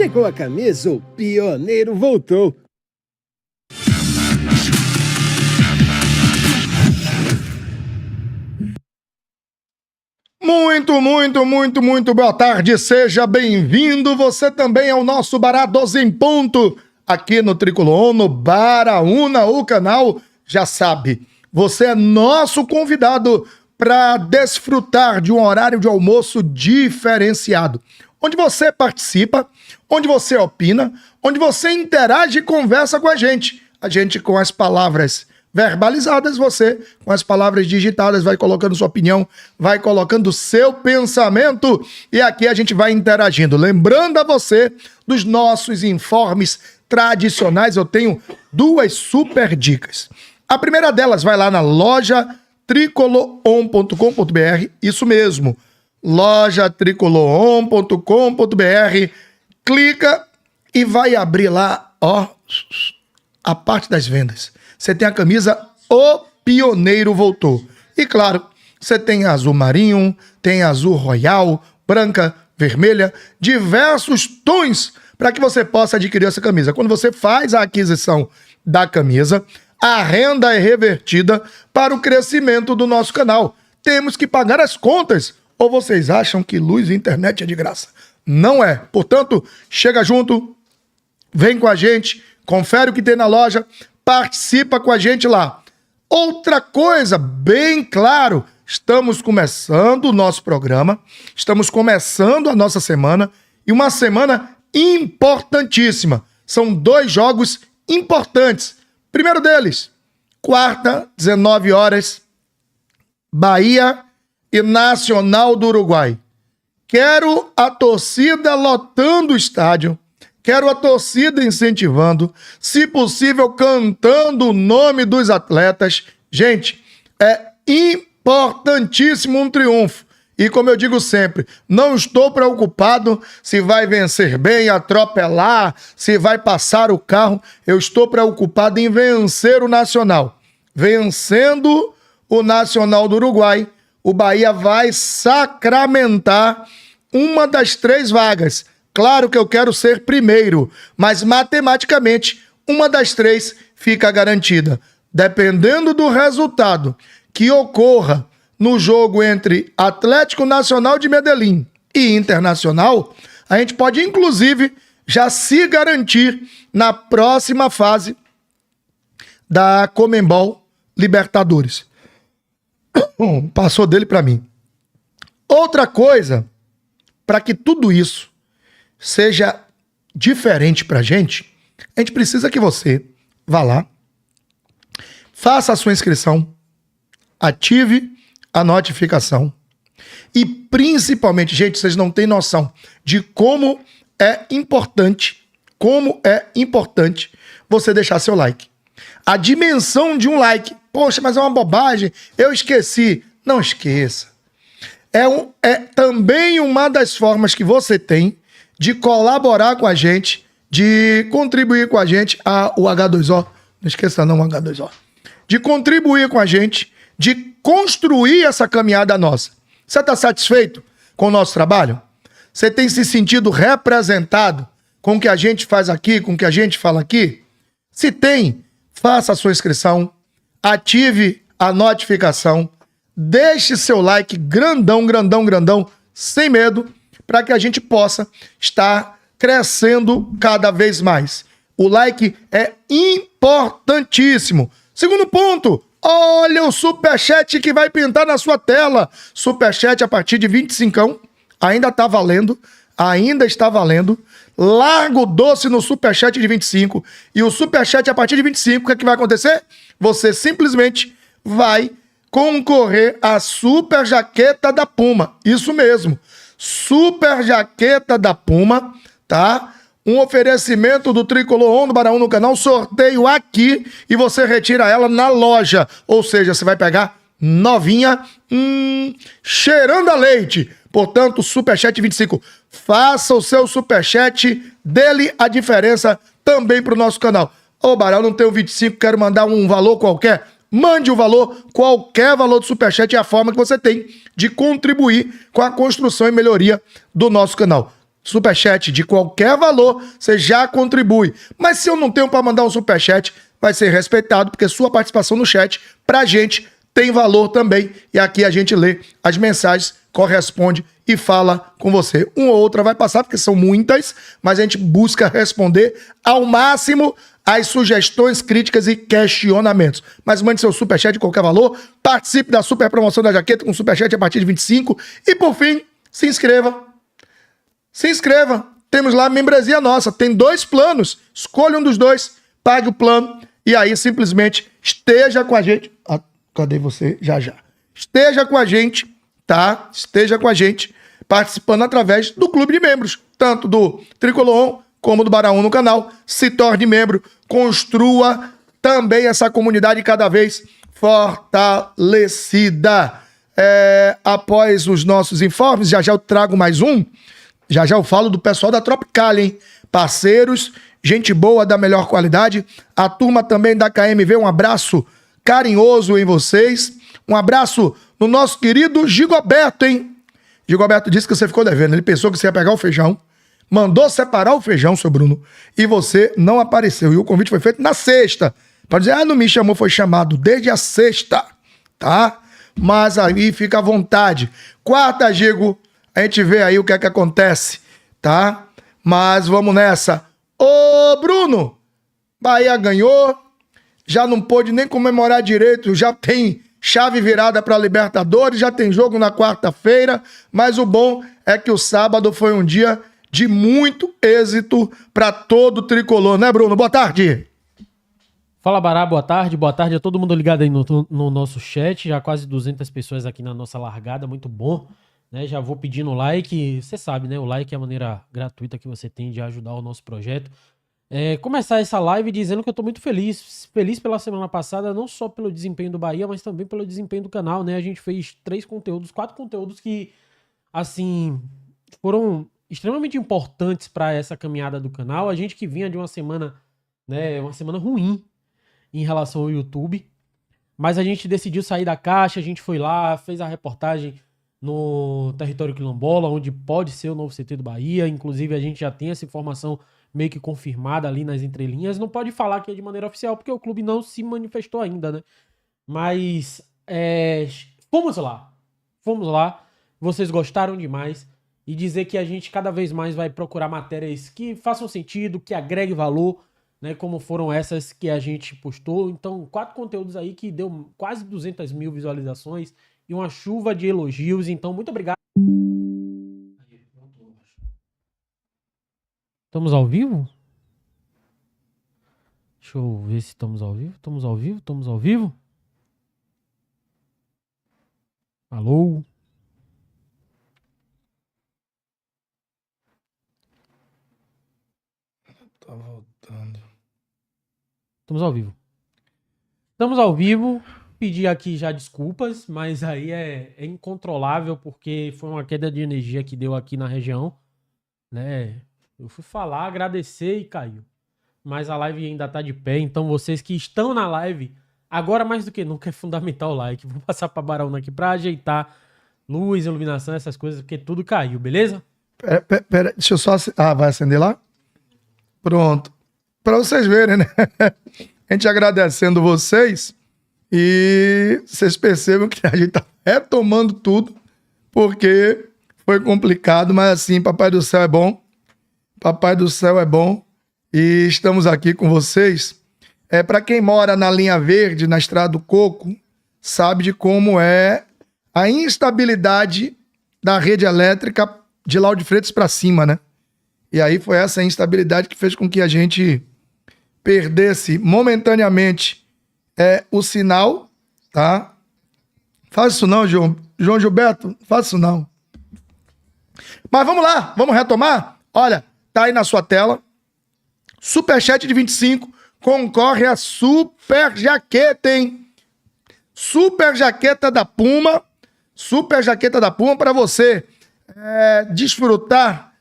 Chegou a camisa, o pioneiro voltou. Muito boa tarde, seja bem-vindo você também ao nosso Bará 12 em ponto, aqui no Tricolor, no Baraúna, o canal, já sabe, você é nosso convidado para desfrutar de um horário de almoço diferenciado, onde você participa, onde você opina, onde você interage e conversa com a gente com as palavras verbalizadas, você com as palavras digitadas vai colocando sua opinião, vai colocando seu pensamento e aqui a gente vai interagindo. Lembrando a você dos nossos informes tradicionais, eu tenho duas super dicas. A primeira delas, vai lá na loja tricolor.com.br, isso mesmo, loja tricolor.com.br, clica e vai abrir lá, ó, a parte das vendas. Você tem a camisa O Pioneiro Voltou. E claro, você tem azul marinho, tem azul royal, branca, vermelha, diversos tons para que você possa adquirir essa camisa. Quando você faz a aquisição da camisa, a renda é revertida para o crescimento do nosso canal. Temos que pagar as contas. Ou vocês acham que luz e internet é de graça? Não é. Portanto, chega junto, vem com a gente, confere o que tem na loja, participa com a gente lá. Outra coisa, bem claro, estamos começando o nosso programa, estamos começando a nossa semana, e uma semana importantíssima. São dois jogos importantes. Primeiro deles, quarta, 19 horas, Bahia e Nacional do Uruguai. Quero a torcida lotando o estádio, quero a torcida incentivando, se possível cantando o nome dos atletas. Gente, é importantíssimo um triunfo. E como eu digo sempre, não estou preocupado se vai vencer bem, atropelar, se vai passar o carro. Eu estou preocupado em vencer o Nacional. Vencendo o Nacional do Uruguai, o Bahia vai sacramentar uma das 3 vagas. Claro que eu quero ser primeiro, mas matematicamente uma das 3 fica garantida. Dependendo do resultado que ocorra no jogo entre Atlético Nacional de Medellín e Internacional, a gente pode inclusive já se garantir na próxima fase da Conmebol Libertadores. Passou dele para mim. Outra coisa, para que tudo isso seja diferente pra gente precisa que você vá lá, faça a sua inscrição, ative a notificação e principalmente, gente, vocês não têm noção de como é importante você deixar seu like. A dimensão de um like, poxa, mas é uma bobagem, eu esqueci. Não esqueça. É também uma das formas que você tem de colaborar com a gente, de contribuir com a gente, o H2O, não esqueça não o H2O, de contribuir com a gente, de construir essa caminhada nossa. Você está satisfeito com o nosso trabalho? Você tem se sentido representado com o que a gente faz aqui, com o que a gente fala aqui? Se tem, faça a sua inscrição, ative a notificação, deixe seu like grandão, sem medo, para que a gente possa estar crescendo cada vez mais. O like é importantíssimo. Segundo ponto, olha o superchat que vai pintar na sua tela. Superchat a partir de 25, ainda está valendo, Largo doce no superchat de 25 e o superchat a partir de 25, o que é que vai acontecer? Você simplesmente vai concorrer à super jaqueta da Puma. Isso mesmo. Super jaqueta da Puma, tá? Um oferecimento do Tricolor On do Baraúna no canal, sorteio aqui e você retira ela na loja. Ou seja, você vai pegar novinha, cheirando a leite. Portanto, superchat 25. Faça o seu superchat, dele a diferença também pro nosso canal. Ô, Bará, eu não tenho 25, quero mandar um valor qualquer. Mande o valor, qualquer valor do superchat é a forma que você tem de contribuir com a construção e melhoria do nosso canal. superchat de qualquer valor, você já contribui. Mas se eu não tenho para mandar um superchat, vai ser respeitado, porque sua participação no chat, pra gente, tem valor também. E aqui a gente lê as mensagens, corresponde e fala com você. Uma ou outra vai passar, porque são muitas, mas a gente busca responder ao máximo as sugestões, críticas e questionamentos. Mas mande seu superchat de qualquer valor, participe da super promoção da jaqueta com superchat a partir de 25 e, por fim, se inscreva. Se inscreva. Temos lá a membresia nossa. Tem 2 planos. Escolha um dos 2, pague o plano e aí simplesmente esteja com a gente. Ah, cadê você? Já. Esteja com a gente, tá? Esteja com a gente participando através do clube de membros, tanto do Tricolor como do Barão no canal. Se torne membro, construa também essa comunidade cada vez fortalecida. Após os nossos informes, já eu trago mais um. Já eu falo do pessoal da Tropical, hein? Parceiros, gente boa da melhor qualidade. A turma também da KMV, um abraço carinhoso em vocês. Um abraço no nosso querido Gigoberto, hein? Gigoberto disse que você ficou devendo. Ele pensou que você ia pegar o feijão, mandou separar o feijão, seu Bruno, e você não apareceu. E o convite foi feito na sexta. Pode dizer, não me chamou, foi chamado desde a sexta, tá? Mas aí fica à vontade. Quarta, Gigo, a gente vê aí o que é que acontece, tá? Mas vamos nessa. Ô, Bruno, Bahia ganhou, já não pôde nem comemorar direito, já tem chave virada para Libertadores, já tem jogo na quarta-feira, mas o bom é que o sábado foi um dia de muito êxito para todo o tricolor, né, Bruno? Boa tarde. Fala, Bará, boa tarde a todo mundo ligado aí no nosso chat, já quase 200 pessoas aqui na nossa largada, muito bom, né? Já vou pedindo like, você sabe, né? O like é a maneira gratuita que você tem de ajudar o nosso projeto. Começar essa live dizendo que eu tô muito feliz pela semana passada, não só pelo desempenho do Bahia, mas também pelo desempenho do canal, né? A gente fez 4 conteúdos que, assim, foram extremamente importantes para essa caminhada do canal. A gente que vinha de uma semana, né, uma semana ruim em relação ao YouTube, mas a gente decidiu sair da caixa, a gente foi lá, fez a reportagem no território quilombola, onde pode ser o novo CT do Bahia, inclusive a gente já tem essa informação meio que confirmada ali nas entrelinhas, não pode falar que é de maneira oficial, porque o clube não se manifestou ainda, né? Mas fomos lá, vocês gostaram demais, e dizer que a gente cada vez mais vai procurar matérias que façam sentido, que agreguem valor, né, como foram essas que a gente postou. Então, 4 conteúdos aí que deu quase 200 mil visualizações e uma chuva de elogios. Então, muito obrigado. Estamos ao vivo? Deixa eu ver se estamos ao vivo. Estamos ao vivo? Alô? Tá voltando. Estamos ao vivo. Pedir aqui já desculpas, mas aí é incontrolável porque foi uma queda de energia que deu aqui na região, né? Eu fui falar, agradecer e caiu. Mas a live ainda tá de pé, então vocês que estão na live, agora mais do que nunca é fundamental o like. Vou passar pra Baraúna aqui pra ajeitar luz, iluminação, essas coisas, porque tudo caiu, beleza? Pera, deixa eu só... vai acender lá? Pronto. Pra vocês verem, né? A gente agradecendo vocês e vocês percebam que a gente tá retomando tudo porque foi complicado, mas assim, Papai do Céu é bom. Papai do Céu é bom e estamos aqui com vocês. Para quem mora na linha verde, na Estrada do Coco, sabe de como é a instabilidade da rede elétrica de Lauro de Freitas para cima, né? E aí foi essa instabilidade que fez com que a gente perdesse momentaneamente o sinal, tá? Faz isso não, João Gilberto, faz isso não. Mas vamos lá, vamos retomar? Olha, tá aí na sua tela. Superchat de 25 concorre a super jaqueta, hein? Super jaqueta da Puma. Super jaqueta da Puma para você desfrutar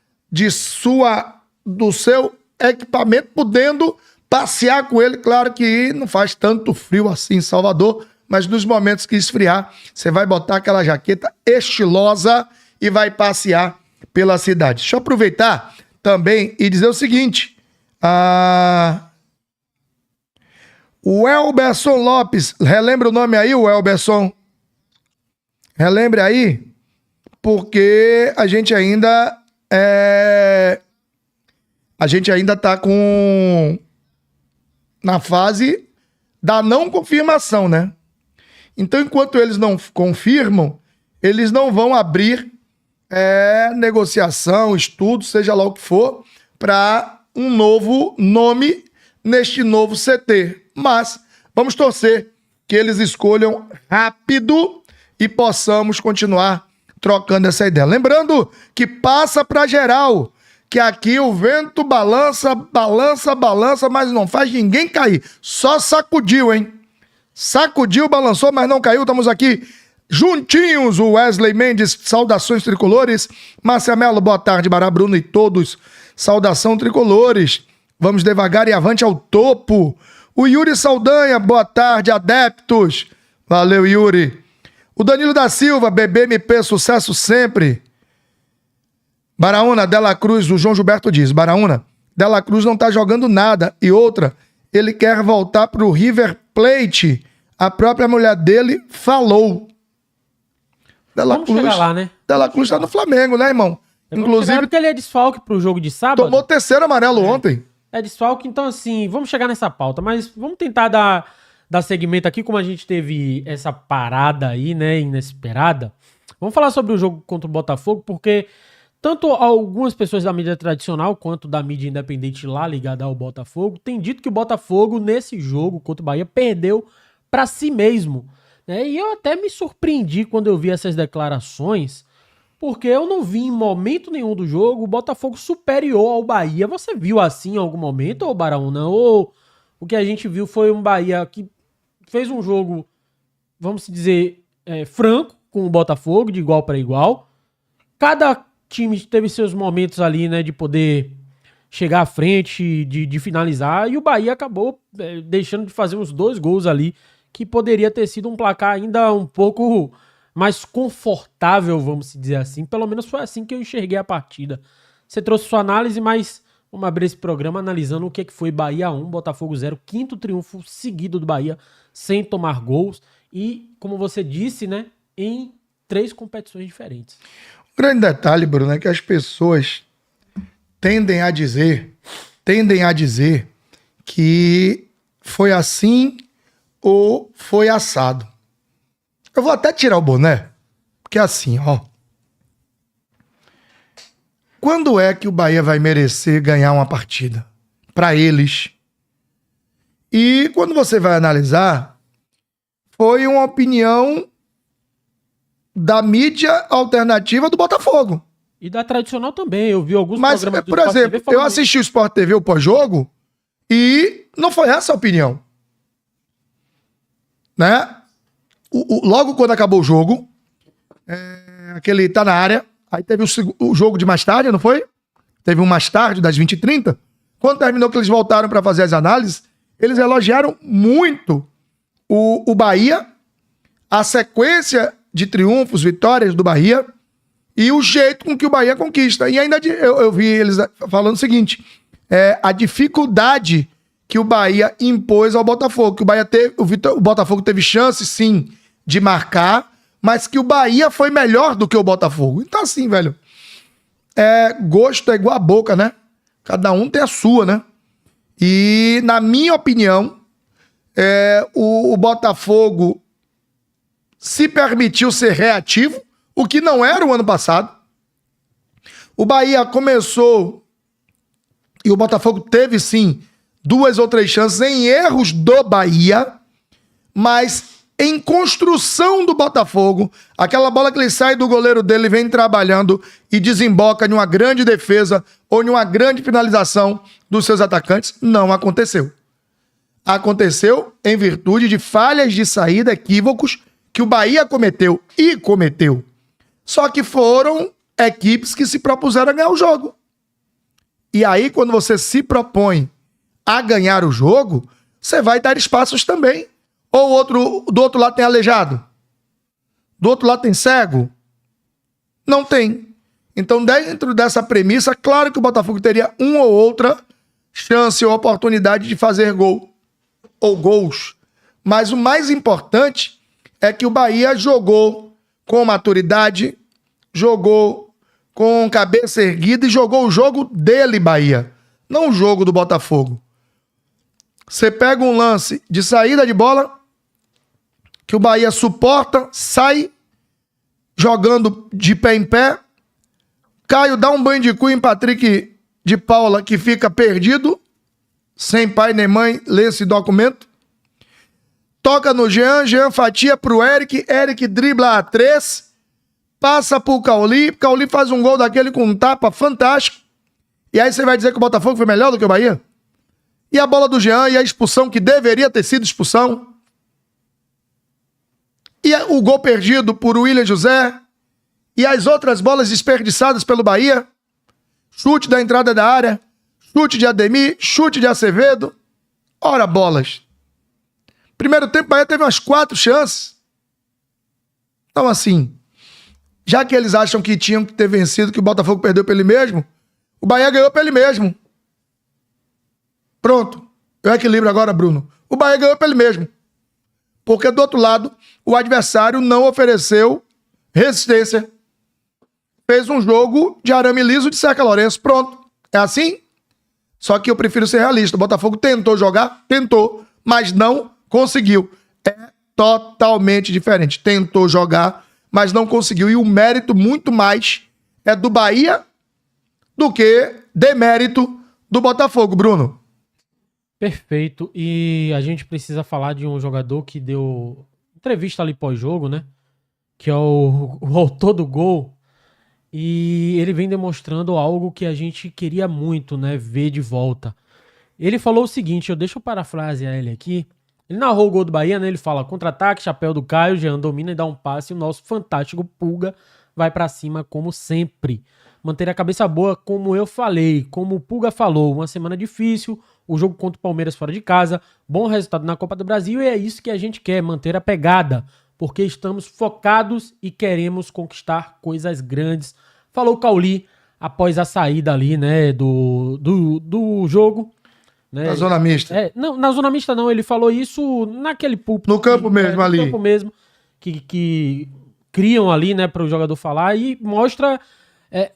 do seu equipamento, podendo passear com ele. Claro que não faz tanto frio assim em Salvador, mas nos momentos que esfriar, você vai botar aquela jaqueta estilosa e vai passear pela cidade. Deixa eu aproveitar também e dizer o seguinte. O Elberson Lopes, relembra o nome aí, o Elberson? Relembre aí, porque a gente ainda tá na fase da não confirmação, né? Então, enquanto eles não confirmam, eles não vão abrir negociação, estudo, seja lá o que for, para um novo nome neste novo CT. Mas vamos torcer que eles escolham rápido e possamos continuar trocando essa ideia. Lembrando que passa para geral, que aqui o vento balança, balança, balança, mas não faz ninguém cair. Só sacudiu, hein? Sacudiu, balançou, mas não caiu. Estamos aqui juntinhos, o Wesley Mendes, saudações tricolores. Márcia Mello, boa tarde, Bará, Bruno e todos. Saudação tricolores. Vamos devagar e avante ao topo. O Yuri Saldanha, boa tarde, adeptos. Valeu, Yuri. O Danilo da Silva, BBMP, sucesso sempre. Baraúna, Dela Cruz, o João Gilberto diz, Baraúna, Dela Cruz não tá jogando nada. E outra, ele quer voltar pro River Plate. A própria mulher dele falou. Vamos chegar lá, né? Dela Cruz tá no Flamengo, né, irmão? Inclusive, porque ele é desfalque pro jogo de sábado. Tomou terceiro amarelo ontem. É desfalque, então assim, vamos chegar nessa pauta, mas vamos tentar dar segmento aqui, como a gente teve essa parada aí, né, inesperada. Vamos falar sobre o jogo contra o Botafogo, porque tanto algumas pessoas da mídia tradicional quanto da mídia independente lá ligada ao Botafogo têm dito que o Botafogo, nesse jogo contra o Bahia, perdeu para si mesmo, né? E eu até me surpreendi quando eu vi essas declarações, porque eu não vi em momento nenhum do jogo o Botafogo superior ao Bahia. Você viu assim em algum momento, ou Baraúna? Ou o que a gente viu foi um Bahia que fez um jogo, vamos dizer, franco com o Botafogo, de igual para igual. Cada time teve seus momentos ali, né, de poder chegar à frente, de finalizar, e o Bahia acabou deixando de fazer uns 2 gols ali, que poderia ter sido um placar ainda um pouco mais confortável, vamos dizer assim. Pelo menos foi assim que eu enxerguei a partida. Você trouxe sua análise, mas vamos abrir esse programa analisando o que foi Bahia 1, Botafogo 0, 5º triunfo seguido do Bahia, sem tomar gols, e, como você disse, né, em 3 competições diferentes. O grande detalhe, Bruno, é que as pessoas tendem a dizer que foi assim ou foi assado. Eu vou até tirar o boné, porque é assim, ó. Quando é que o Bahia vai merecer ganhar uma partida? Para eles. E quando você vai analisar, foi uma opinião da mídia alternativa do Botafogo. E da tradicional também. Eu vi alguns programas do Sport TV. Mas, por exemplo, eu assisti o Sport TV, o pós-jogo, e não foi essa a opinião. Né? Logo quando acabou o jogo, aquele tá na área, aí teve o jogo de mais tarde, não foi? Teve um mais tarde, das 20h30. Quando terminou que eles voltaram para fazer as análises, eles elogiaram muito o Bahia, a sequência de triunfos, vitórias do Bahia e o jeito com que o Bahia conquista. E ainda eu vi eles falando o seguinte, a dificuldade que o Bahia impôs ao Botafogo, que o Botafogo teve chance, sim, de marcar, mas que o Bahia foi melhor do que o Botafogo. Então assim, velho, gosto é igual a boca, né? Cada um tem a sua, né? E, na minha opinião, o Botafogo se permitiu ser reativo, o que não era o ano passado. O Bahia começou, e o Botafogo teve, sim, 2 ou 3 chances em erros do Bahia, mas em construção do Botafogo, aquela bola que ele sai do goleiro dele, vem trabalhando e desemboca em uma grande defesa ou em uma grande finalização dos seus atacantes, não aconteceu. Aconteceu em virtude de falhas de saída, equívocos, que o Bahia cometeu e cometeu. Só que foram equipes que se propuseram a ganhar o jogo. E aí, quando você se propõe a ganhar o jogo, você vai dar espaços também. Ou do outro lado tem aleijado? Do outro lado tem cego? Não tem. Então, dentro dessa premissa, claro que o Botafogo teria uma ou outra chance ou oportunidade de fazer gol ou gols. Mas o mais importante é que o Bahia jogou com maturidade, jogou com cabeça erguida e jogou o jogo dele, Bahia. Não o jogo do Botafogo. Você pega um lance de saída de bola, que o Bahia suporta, sai jogando de pé em pé. Caio dá um banho de cu em Patrick de Paula, que fica perdido, sem pai nem mãe, lê esse documento. Toca no Jean, Jean fatia pro Eric, Eric dribla a 3, passa pro Cauli, Cauli faz um gol daquele com um tapa fantástico. E aí você vai dizer que o Botafogo foi melhor do que o Bahia? E a bola do Jean e a expulsão, que deveria ter sido expulsão. E o gol perdido por William José. E as outras bolas desperdiçadas pelo Bahia. Chute da entrada da área. Chute de Ademir. Chute de Acevedo. Ora, bolas. Primeiro tempo, o Bahia teve umas 4 chances. Então, assim, já que eles acham que tinham que ter vencido, que o Botafogo perdeu pra ele mesmo, o Bahia ganhou pra ele mesmo. Pronto. Eu equilibro agora, Bruno. O Bahia ganhou pra ele mesmo. Porque, do outro lado, o adversário não ofereceu resistência. Fez um jogo de arame liso de Cerca Lourenço. Pronto. É assim? Só que eu prefiro ser realista. O Botafogo tentou jogar? Tentou. Mas não conseguiu. É totalmente diferente. Tentou jogar, mas não conseguiu. E o mérito muito mais é do Bahia do que demérito do Botafogo, Bruno. Perfeito. E a gente precisa falar de um jogador que deu entrevista ali pós-jogo, né? Que é o autor do gol. E ele vem demonstrando algo que a gente queria muito, né? Ver de volta. Ele falou o seguinte, deixa eu parafrasear ele aqui. Ele narrou o gol do Bahia, né? Ele fala, contra-ataque, chapéu do Caio, Jean domina e dá um passe. E o nosso fantástico Pulga vai pra cima como sempre. Manter a cabeça boa, como eu falei, como o Pulga falou. Uma semana difícil, o jogo contra o Palmeiras fora de casa, bom resultado na Copa do Brasil e é isso que a gente quer, manter a pegada, porque estamos focados e queremos conquistar coisas grandes. Falou o Cauli após a saída ali, né, do jogo. Né? Na zona mista. Não, na zona mista não, ele falou isso naquele púlpito. No campo mesmo, ali. No campo mesmo, que criam ali, né, para o jogador falar e mostra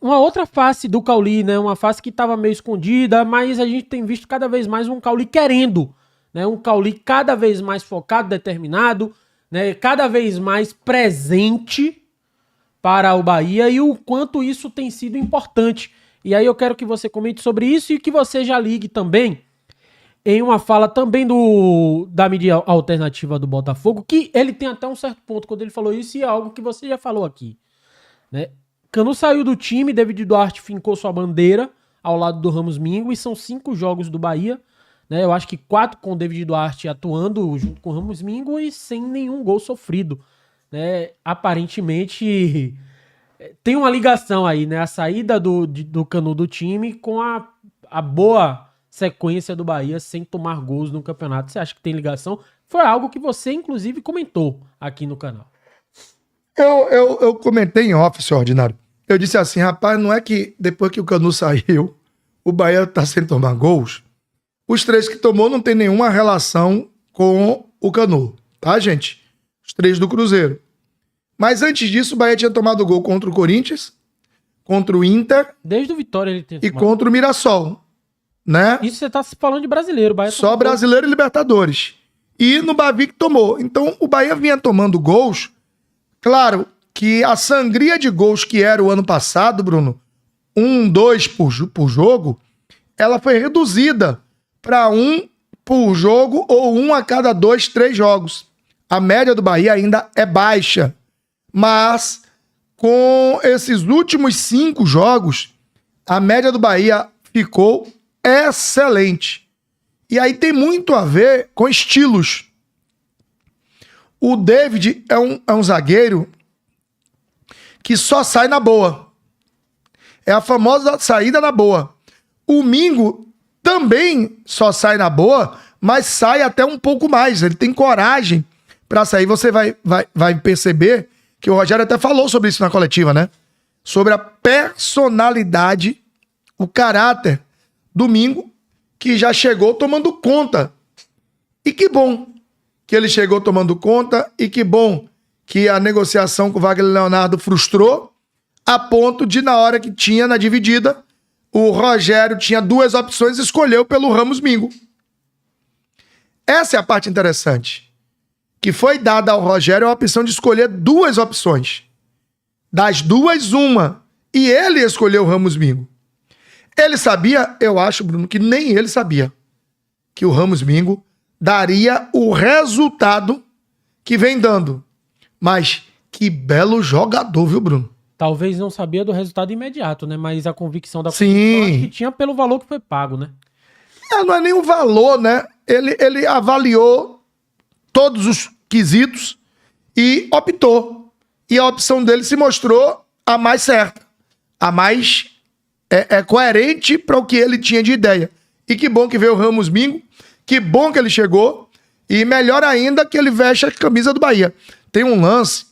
uma outra face do Cauli, né, uma face que estava meio escondida, mas a gente tem visto cada vez mais um Cauli querendo, né, um Cauli cada vez mais focado, determinado, né, cada vez mais presente para o Bahia e o quanto isso tem sido importante. E aí eu quero que você comente sobre isso e que você já ligue também em uma fala também da mídia alternativa do Botafogo, que ele tem até um certo ponto quando ele falou isso, e é algo que você já falou aqui. Né? Canu saiu do time, David Duarte fincou sua bandeira ao lado do Ramos Mingo, e são 5 jogos do Bahia. Né? Eu acho que 4 com o David Duarte atuando junto com o Ramos Mingo e sem nenhum gol sofrido. Né? Aparentemente tem uma ligação aí, né? A saída do Canu do time com a boa sequência do Bahia sem tomar gols no campeonato. Você acha que tem ligação? Foi algo que você, inclusive, comentou aqui no canal. Eu comentei em off, senhor Ordinário. Eu disse assim, rapaz, não é que depois que o Canu saiu, o Bahia tá sem tomar gols? Os 3 que tomou não tem nenhuma relação com o Canu, tá, gente? Os 3 do Cruzeiro. Mas antes disso, o Bahia tinha tomado gol contra o Corinthians, contra o Inter. Desde o Vitória ele tem e contra o Mirassol. Né? Isso você tá falando de brasileiro. Bahia só brasileiro e Libertadores. E no Bavi que tomou. Então o Bahia vinha tomando gols. Claro que a sangria de gols que era o ano passado, Bruno, 1, 2 por jogo, ela foi reduzida para 1 por jogo ou 1 a cada 2, 3 jogos. A média do Bahia ainda é baixa. Mas com esses últimos 5 jogos, a média do Bahia ficou excelente. E aí tem muito a ver com estilos. O David é um zagueiro que só sai na boa. É a famosa saída na boa. O Mingo também só sai na boa, mas sai até um pouco mais. Ele tem coragem para sair. Você vai perceber que o Rogério até falou sobre isso na coletiva, né? sobre a personalidade, o caráter do Mingo, que já chegou tomando conta. E que bom que ele chegou tomando conta, e que bom que a negociação com o Wagner Leonardo frustrou, a ponto de, na hora que tinha na dividida, o Rogério tinha 2 opções e escolheu pelo Ramos Mingo. Essa é a parte interessante. Que foi dada ao Rogério a opção de escolher 2 opções. Das 2, uma. E ele escolheu o Ramos Mingo. Ele sabia, eu acho, Bruno, que nem ele sabia que o Ramos Mingo daria o resultado que vem dando. Mas que belo jogador, viu, Bruno? Talvez não sabia do resultado imediato, né? Mas a convicção da Sim. que tinha pelo valor que foi pago, né? Não é nem o valor, né? Ele avaliou todos os quesitos e optou. E a opção dele se mostrou a mais certa. A mais coerente para o que ele tinha de ideia. E que bom que veio o Ramos Mingo. Que bom que ele chegou. E melhor ainda que ele veste a camisa do Bahia. Tem um lance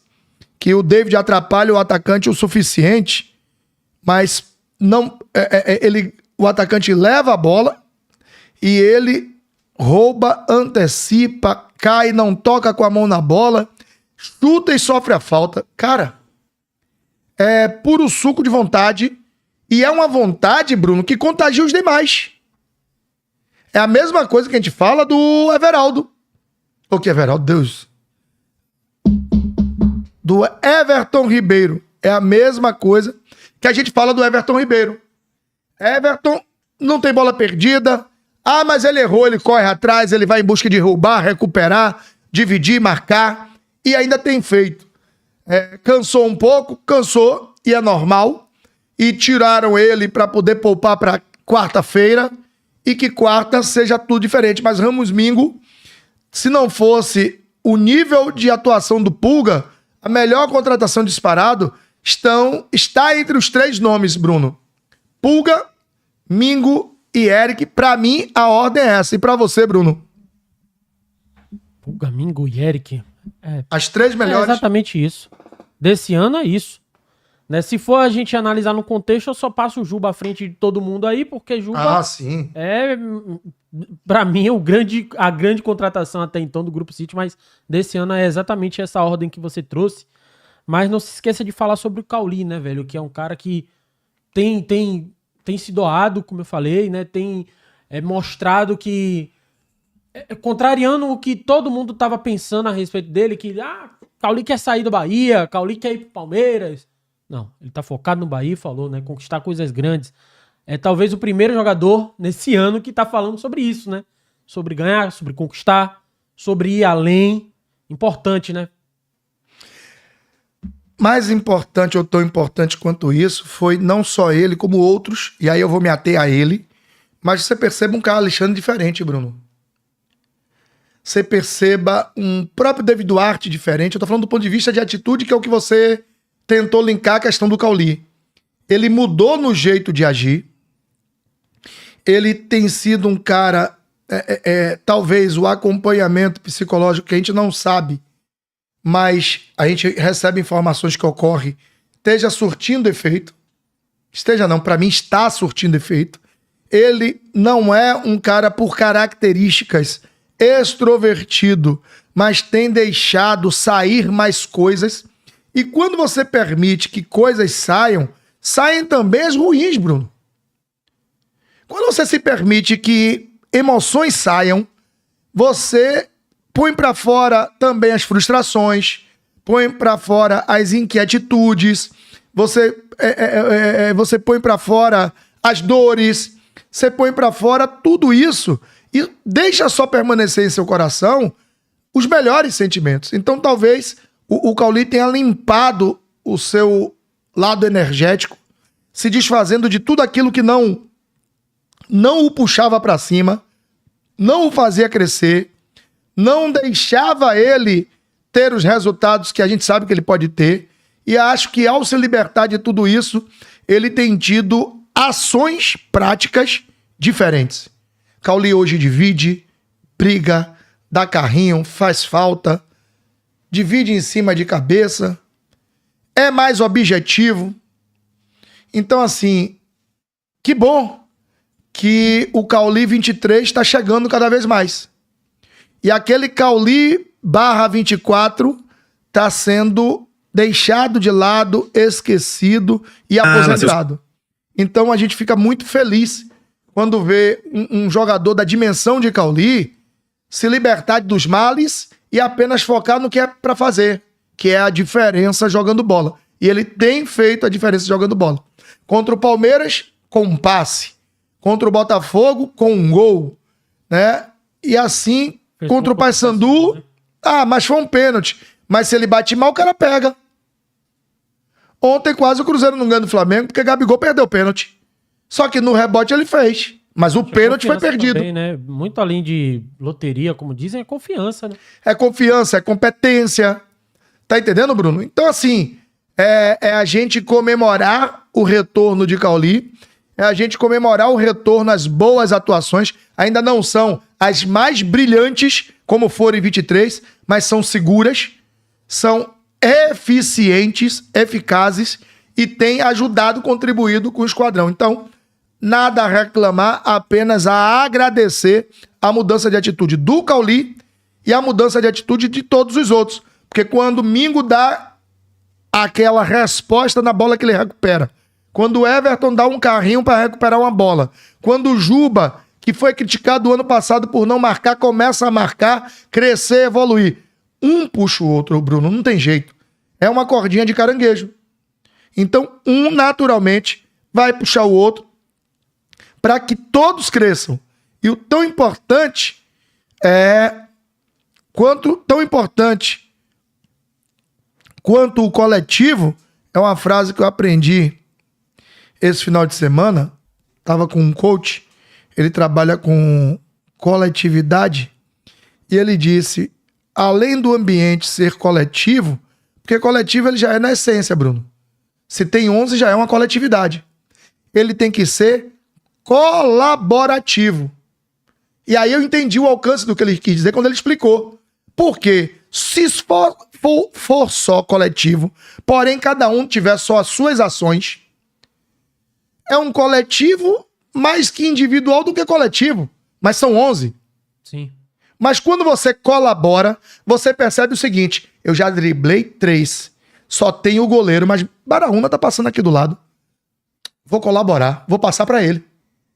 que o David atrapalha o atacante o suficiente, mas não, o atacante leva a bola e ele rouba, antecipa, cai, não toca com a mão na bola, chuta e sofre a falta. Cara, é puro suco de vontade, e é uma vontade, Bruno, que contagia os demais. É a mesma coisa que a gente fala do Everaldo. O que Everaldo? Deus. Do Everton Ribeiro. É a mesma coisa que a gente fala do Everton Ribeiro. Everton não tem bola perdida. Ah, mas ele errou, ele corre atrás, ele vai em busca de roubar, recuperar, dividir, marcar. E ainda tem feito. Cansou um pouco, cansou, e é normal. E tiraram ele para poder poupar para quarta-feira. E que quarta seja tudo diferente. Mas Ramos Mingo, se não fosse o nível de atuação do Pulga, a melhor contratação disparado está entre os 3 nomes, Bruno. Pulga, Mingo e Eric. Pra mim, a ordem é essa. E pra você, Bruno? Pulga, Mingo e Eric. As 3 melhores. É exatamente isso. Desse ano é isso. Né? Se for a gente analisar no contexto, eu só passo o Juba à frente de todo mundo aí, porque Juba sim. Pra mim, a grande contratação até então do Grupo City, mas desse ano é exatamente essa ordem que você trouxe. Mas não se esqueça de falar sobre o Cauli, né, velho? Que é um cara que tem se doado, como eu falei, né? Tem mostrado que, contrariando o que todo mundo tava pensando a respeito dele, que Cauli quer sair do Bahia, Cauli quer ir pro Palmeiras. Não, ele tá focado no Bahia, falou, né? Conquistar coisas grandes. É talvez o primeiro jogador nesse ano que tá falando sobre isso, né? Sobre ganhar, sobre conquistar, sobre ir além. Importante, né? Mais importante ou tão importante quanto isso foi não só ele, como outros, e aí eu vou me ater a ele, mas você perceba um cara Alexandre diferente, Bruno. Você perceba um próprio David Duarte diferente. Eu tô falando do ponto de vista de atitude, que é o que você tentou linkar a questão do Cauli. Ele mudou no jeito de agir. Ele tem sido um cara, talvez o acompanhamento psicológico que a gente não sabe, mas a gente recebe informações que ocorre, esteja surtindo efeito. Esteja não, para mim está surtindo efeito. Ele não é um cara por características extrovertido, mas tem deixado sair mais coisas. E quando você permite que coisas saiam, saem também as ruins, Bruno. Quando você se permite que emoções saiam, você põe para fora também as frustrações, põe para fora as inquietudes, você põe para fora as dores, você põe para fora tudo isso e deixa só permanecer em seu coração os melhores sentimentos. Então talvez o Cauli tenha limpado o seu lado energético, se desfazendo de tudo aquilo que não o puxava para cima, não o fazia crescer, não deixava ele ter os resultados que a gente sabe que ele pode ter. E acho que ao se libertar de tudo isso, ele tem tido ações práticas diferentes. Cauli hoje divide, briga, dá carrinho, faz falta, divide em cima de cabeça, é mais objetivo, Então, assim, que bom que o Cauli 23 está chegando cada vez mais. E aquele Cauli /24 está sendo deixado de lado, esquecido e aposentado. Então a gente fica muito feliz quando vê um jogador da dimensão de Cauli se libertar dos males e apenas focar no que é para fazer, que é a diferença jogando bola. E ele tem feito a diferença jogando bola. Contra o Palmeiras, com um passe. Contra o Botafogo, com um gol. Né? E assim, contra o Paysandu, né? Mas foi um pênalti. Mas se ele bate mal, o cara pega. Ontem quase o Cruzeiro não ganha do Flamengo, porque Gabigol perdeu o pênalti. Só que no rebote ele fez. Mas o pênalti foi perdido. Também, né? Muito além de loteria, como dizem, é confiança, né? É confiança, é competência. Tá entendendo, Bruno? Então, assim, é a gente comemorar o retorno de Cauli, é a gente comemorar o retorno às boas atuações. Ainda não são as mais brilhantes, como foram em 23, mas são seguras, são eficientes, eficazes e têm ajudado, contribuído com o esquadrão. Então, nada a reclamar, apenas a agradecer a mudança de atitude do Cauli e a mudança de atitude de todos os outros. Porque quando o Mingo dá aquela resposta na bola que ele recupera, quando o Everton dá um carrinho para recuperar uma bola, quando o Juba, que foi criticado ano passado por não marcar, começa a marcar, crescer, evoluir. Um puxa o outro, Bruno, não tem jeito. É uma cordinha de caranguejo. Então, um naturalmente vai puxar o outro para que todos cresçam. E o tão importante quanto o coletivo, é uma frase que eu aprendi esse final de semana. Estava com um coach, ele trabalha com coletividade, e ele disse, além do ambiente ser coletivo, porque coletivo ele já é na essência, Bruno. Se tem 11, já é uma coletividade. Ele tem que ser colaborativo. E aí eu entendi o alcance do que ele quis dizer quando ele explicou. Porque se for só coletivo, porém cada um tiver só as suas ações, é um coletivo mais que individual do que coletivo. Mas são 11. Sim. Mas quando você colabora, você percebe o seguinte, eu já driblei 3, só tem o goleiro, mas Baraúna tá passando aqui do lado. Vou colaborar, vou passar para ele.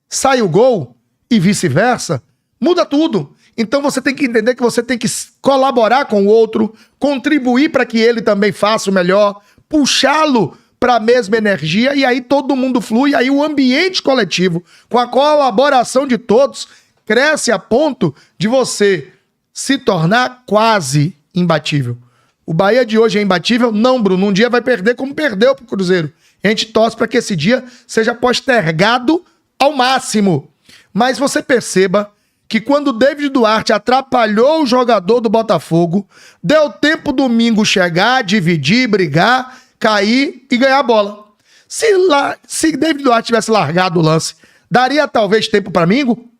Sai o gol e vice-versa, muda tudo. Então você tem que entender que você tem que colaborar com o outro, contribuir para que ele também faça o melhor, puxá-lo para a mesma energia, e aí todo mundo flui, aí o ambiente coletivo, com a colaboração de todos, cresce a ponto de você se tornar quase imbatível. O Bahia de hoje é imbatível? Não, Bruno. Um dia vai perder como perdeu pro Cruzeiro. A gente torce para que esse dia seja postergado ao máximo. Mas você perceba que quando o David Duarte atrapalhou o jogador do Botafogo, deu tempo do Mingo chegar, dividir, brigar, cair e ganhar a bola. Se David Duarte tivesse largado o lance, daria talvez tempo para Mingo?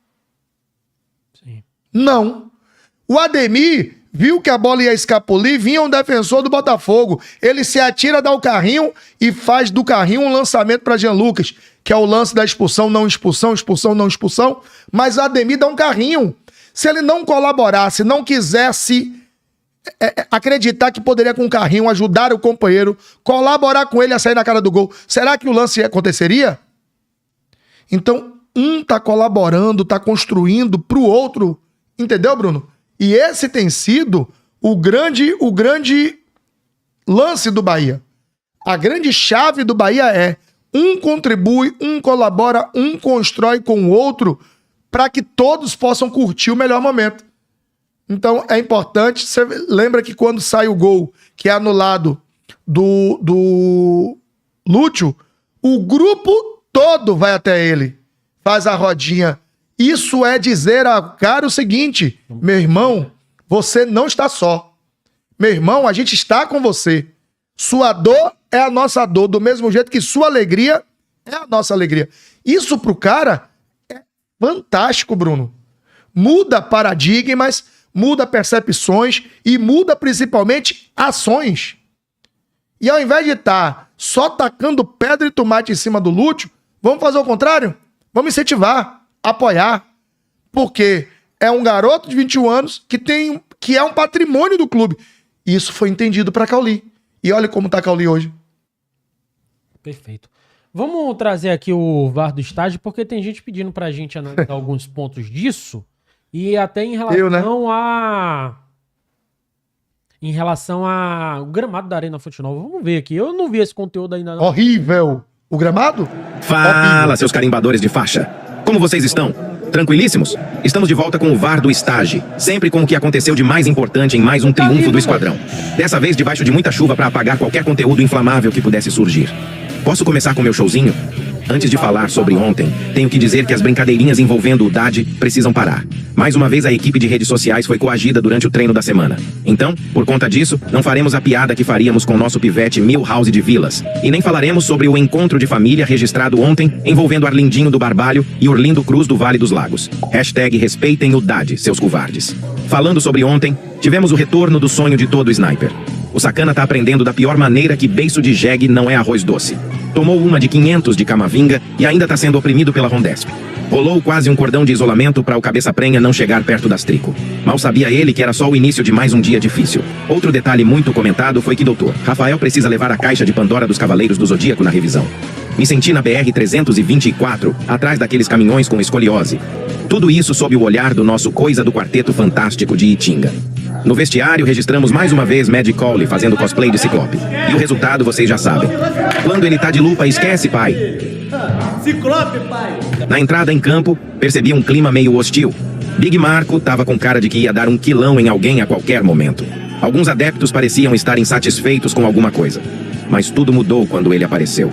Sim. Não. O Ademir viu que a bola ia escapulir, vinha um defensor do Botafogo. Ele se atira, dá o carrinho e faz do carrinho um lançamento para Jean Lucas, que é o lance da expulsão, não expulsão, expulsão, não expulsão. Mas o Ademir dá um carrinho. Se ele não colaborasse, não quisesse acreditar que poderia com o carrinho ajudar o companheiro, colaborar com ele a sair na cara do gol, será que o lance aconteceria? Então, um tá colaborando, tá construindo pro outro. Entendeu, Bruno? E esse tem sido o grande lance do Bahia. A grande chave do Bahia é um contribui, um colabora, um constrói com o outro para que todos possam curtir o melhor momento. Então é importante, você lembra que quando sai o gol que é anulado do Lúcio, o grupo todo vai até ele, faz a rodinha. Isso é dizer ao cara o seguinte, meu irmão, você não está só. Meu irmão, a gente está com você. Sua dor é a nossa dor, do mesmo jeito que sua alegria é a nossa alegria. Isso pro cara é fantástico, Bruno. Muda paradigmas, muda percepções e muda principalmente ações. E ao invés de estar só tacando pedra e tomate em cima do Lúcio. Vamos fazer o contrário? Vamos incentivar, apoiar. Porque é um garoto de 21 anos que é um patrimônio do clube. Isso foi entendido para Cauli. E olha como tá Cauli hoje. Perfeito. Vamos trazer aqui o VAR do estádio, porque tem gente pedindo pra gente analisar alguns pontos disso. E até em relação ao gramado da Arena Fonte Nova. Vamos ver aqui. Eu não vi esse conteúdo ainda não. Horrível. O gramado? Fala, Horrível. seus carimbadores de faixa. Como vocês estão? Tranquilíssimos? Estamos de volta com o VAR do estágio, sempre com o que aconteceu de mais importante em mais um triunfo do esquadrão. Dessa vez debaixo de muita chuva para apagar qualquer conteúdo inflamável que pudesse surgir. Posso começar com meu showzinho? Antes de falar sobre ontem, tenho que dizer que as brincadeirinhas envolvendo o Dade precisam parar. Mais uma vez a equipe de redes sociais foi coagida durante o treino da semana. Então, por conta disso, não faremos a piada que faríamos com nosso pivete Milhouse de Vilas. E nem falaremos sobre o encontro de família registrado ontem envolvendo Arlindinho do Barbalho e Orlindo Cruz do Vale dos Lagos. Hashtag respeitem o Dade, seus covardes. Falando sobre ontem, tivemos o retorno do sonho de todo sniper. O sacana tá aprendendo da pior maneira que beiço de jegue não é arroz doce. Tomou uma de 500 de camavinga e ainda tá sendo oprimido pela Rondesp. Rolou quase um cordão de isolamento para o cabeça prenha não chegar perto das trico. Mal sabia ele que era só o início de mais um dia difícil. Outro detalhe muito comentado foi que doutor Rafael precisa levar a caixa de Pandora dos Cavaleiros do Zodíaco na revisão. Me senti na BR-324, atrás daqueles caminhões com escoliose. Tudo isso sob o olhar do nosso coisa do Quarteto Fantástico de Itinga. No vestiário, registramos mais uma vez Magic Cole fazendo cosplay de Ciclope. E o resultado vocês já sabem. Quando ele tá de lupa, esquece, pai. Ciclope, pai. Na entrada em campo, percebi um clima meio hostil. Big Marco tava com cara de que ia dar um quilão em alguém a qualquer momento. Alguns adeptos pareciam estar insatisfeitos com alguma coisa. Mas tudo mudou quando ele apareceu.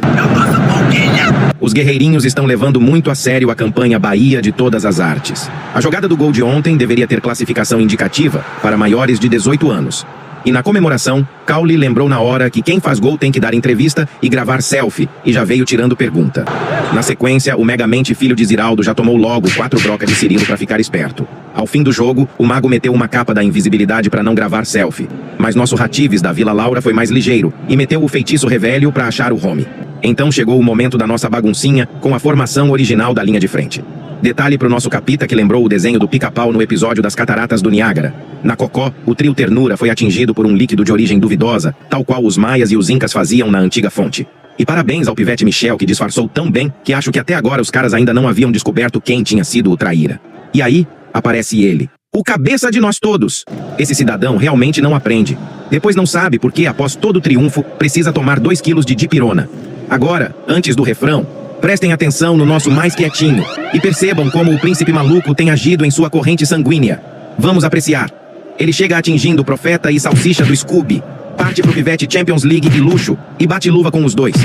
Os guerreirinhos estão levando muito a sério a campanha Bahia de Todas as Artes. A jogada do gol de ontem deveria ter classificação indicativa para maiores de 18 anos. E na comemoração, Cauli lembrou na hora que quem faz gol tem que dar entrevista e gravar selfie, e já veio tirando pergunta. Na sequência, o megamente filho de Ziraldo já tomou logo 4 brocas de Cirilo para ficar esperto. Ao fim do jogo, o mago meteu uma capa da invisibilidade para não gravar selfie. Mas nosso Ratives da Vila Laura foi mais ligeiro e meteu o feitiço Revelio para achar o home. Então chegou o momento da nossa baguncinha com a formação original da linha de frente. Detalhe pro nosso capita que lembrou o desenho do pica-pau no episódio das Cataratas do Niágara. Na Cocó, o trio Ternura foi atingido por um líquido de origem duvidosa, tal qual os maias e os incas faziam na antiga fonte. E parabéns ao pivete Michel que disfarçou tão bem que acho que até agora os caras ainda não haviam descoberto quem tinha sido o traíra. E aí, aparece ele. O cabeça de nós todos. Esse cidadão realmente não aprende. Depois não sabe porque, após todo triunfo, precisa tomar 2 quilos de dipirona. Agora, antes do refrão, prestem atenção no nosso mais quietinho e percebam como o príncipe maluco tem agido em sua corrente sanguínea. Vamos apreciar. Ele chega atingindo o profeta e salsicha do Scooby, parte pro pivete Champions League e luxo e bate luva com os dois.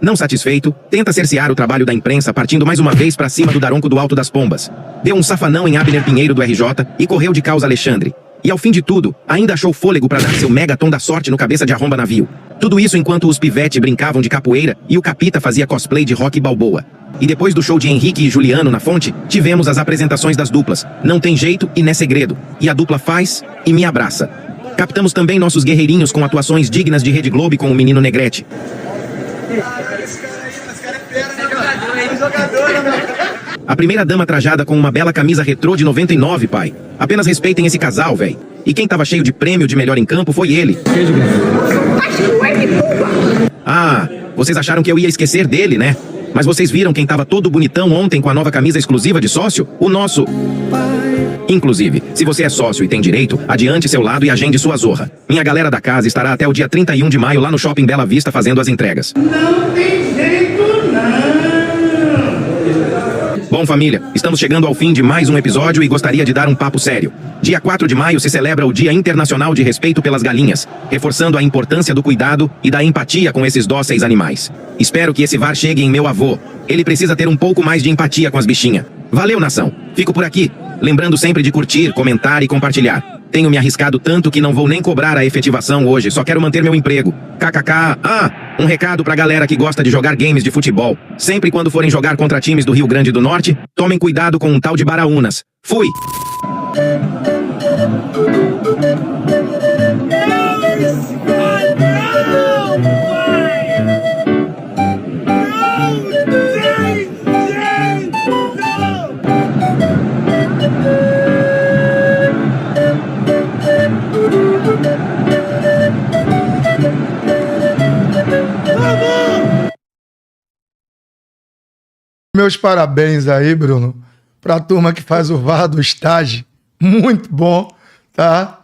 Não satisfeito, tenta cercear o trabalho da imprensa partindo mais uma vez pra cima do Daronco do Alto das Pombas. Deu um safanão em Abner Pinheiro do RJ e correu de causa Alexandre. E ao fim de tudo, ainda achou fôlego pra dar seu megatom da sorte no cabeça de arromba navio. Tudo isso enquanto os pivete brincavam de capoeira e o capita fazia cosplay de Rock Balboa. E depois do show de Henrique e Juliano na fonte, tivemos as apresentações das duplas. Não tem jeito e não é segredo. E a dupla faz e me abraça. Captamos também nossos guerreirinhos com atuações dignas de Rede Globo com o menino Negrete. A primeira dama trajada com uma bela camisa retrô de 99, pai. Apenas respeitem esse casal, véi. E quem tava cheio de prêmio de melhor em campo foi ele. Ah, vocês acharam que eu ia esquecer dele, né? Mas vocês viram quem tava todo bonitão ontem com a nova camisa exclusiva de sócio? O nosso... Inclusive, se você é sócio e tem direito, adiante seu lado e agende sua zorra. Minha galera da casa estará até o dia 31 de maio lá no Shopping Bela Vista fazendo as entregas. Não tem jeito, não. Bom, família, estamos chegando ao fim de mais um episódio e gostaria de dar um papo sério. Dia 4 de maio se celebra o Dia Internacional de Respeito pelas Galinhas, reforçando a importância do cuidado e da empatia com esses dóceis animais. Espero que esse VAR chegue em meu avô. Ele precisa ter um pouco mais de empatia com as bichinhas. Valeu, nação. Fico por aqui. Lembrando sempre de curtir, comentar e compartilhar. Tenho me arriscado tanto que não vou nem cobrar a efetivação hoje, só quero manter meu emprego. KKK. Ah, um recado pra galera que gosta de jogar games de futebol. Sempre quando forem jogar contra times do Rio Grande do Norte, tomem cuidado com um tal de Baraunas. Fui! Pai! Meus parabéns aí, Bruno, pra turma que faz o VAR do estágio. Muito bom, tá?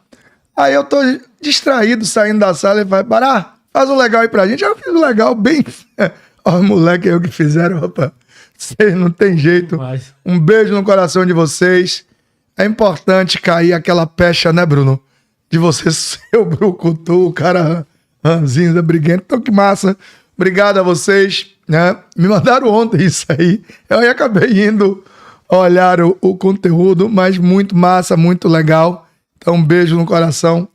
Aí eu tô distraído saindo da sala e vai, Bará, faz um legal aí pra gente. Eu fiz um legal bem... Ó, os moleques aí que fizeram, rapaz. Vocês não tem jeito. Mas... Um beijo no coração de vocês. É importante cair aquela pecha, né, Bruno? De você ser o brucutu, o cara ranzinza, briguento. Então, que massa. Obrigado a vocês, né? Me mandaram ontem isso aí. Eu aí acabei indo olhar o conteúdo, mas muito massa, muito legal. Então, um beijo no coração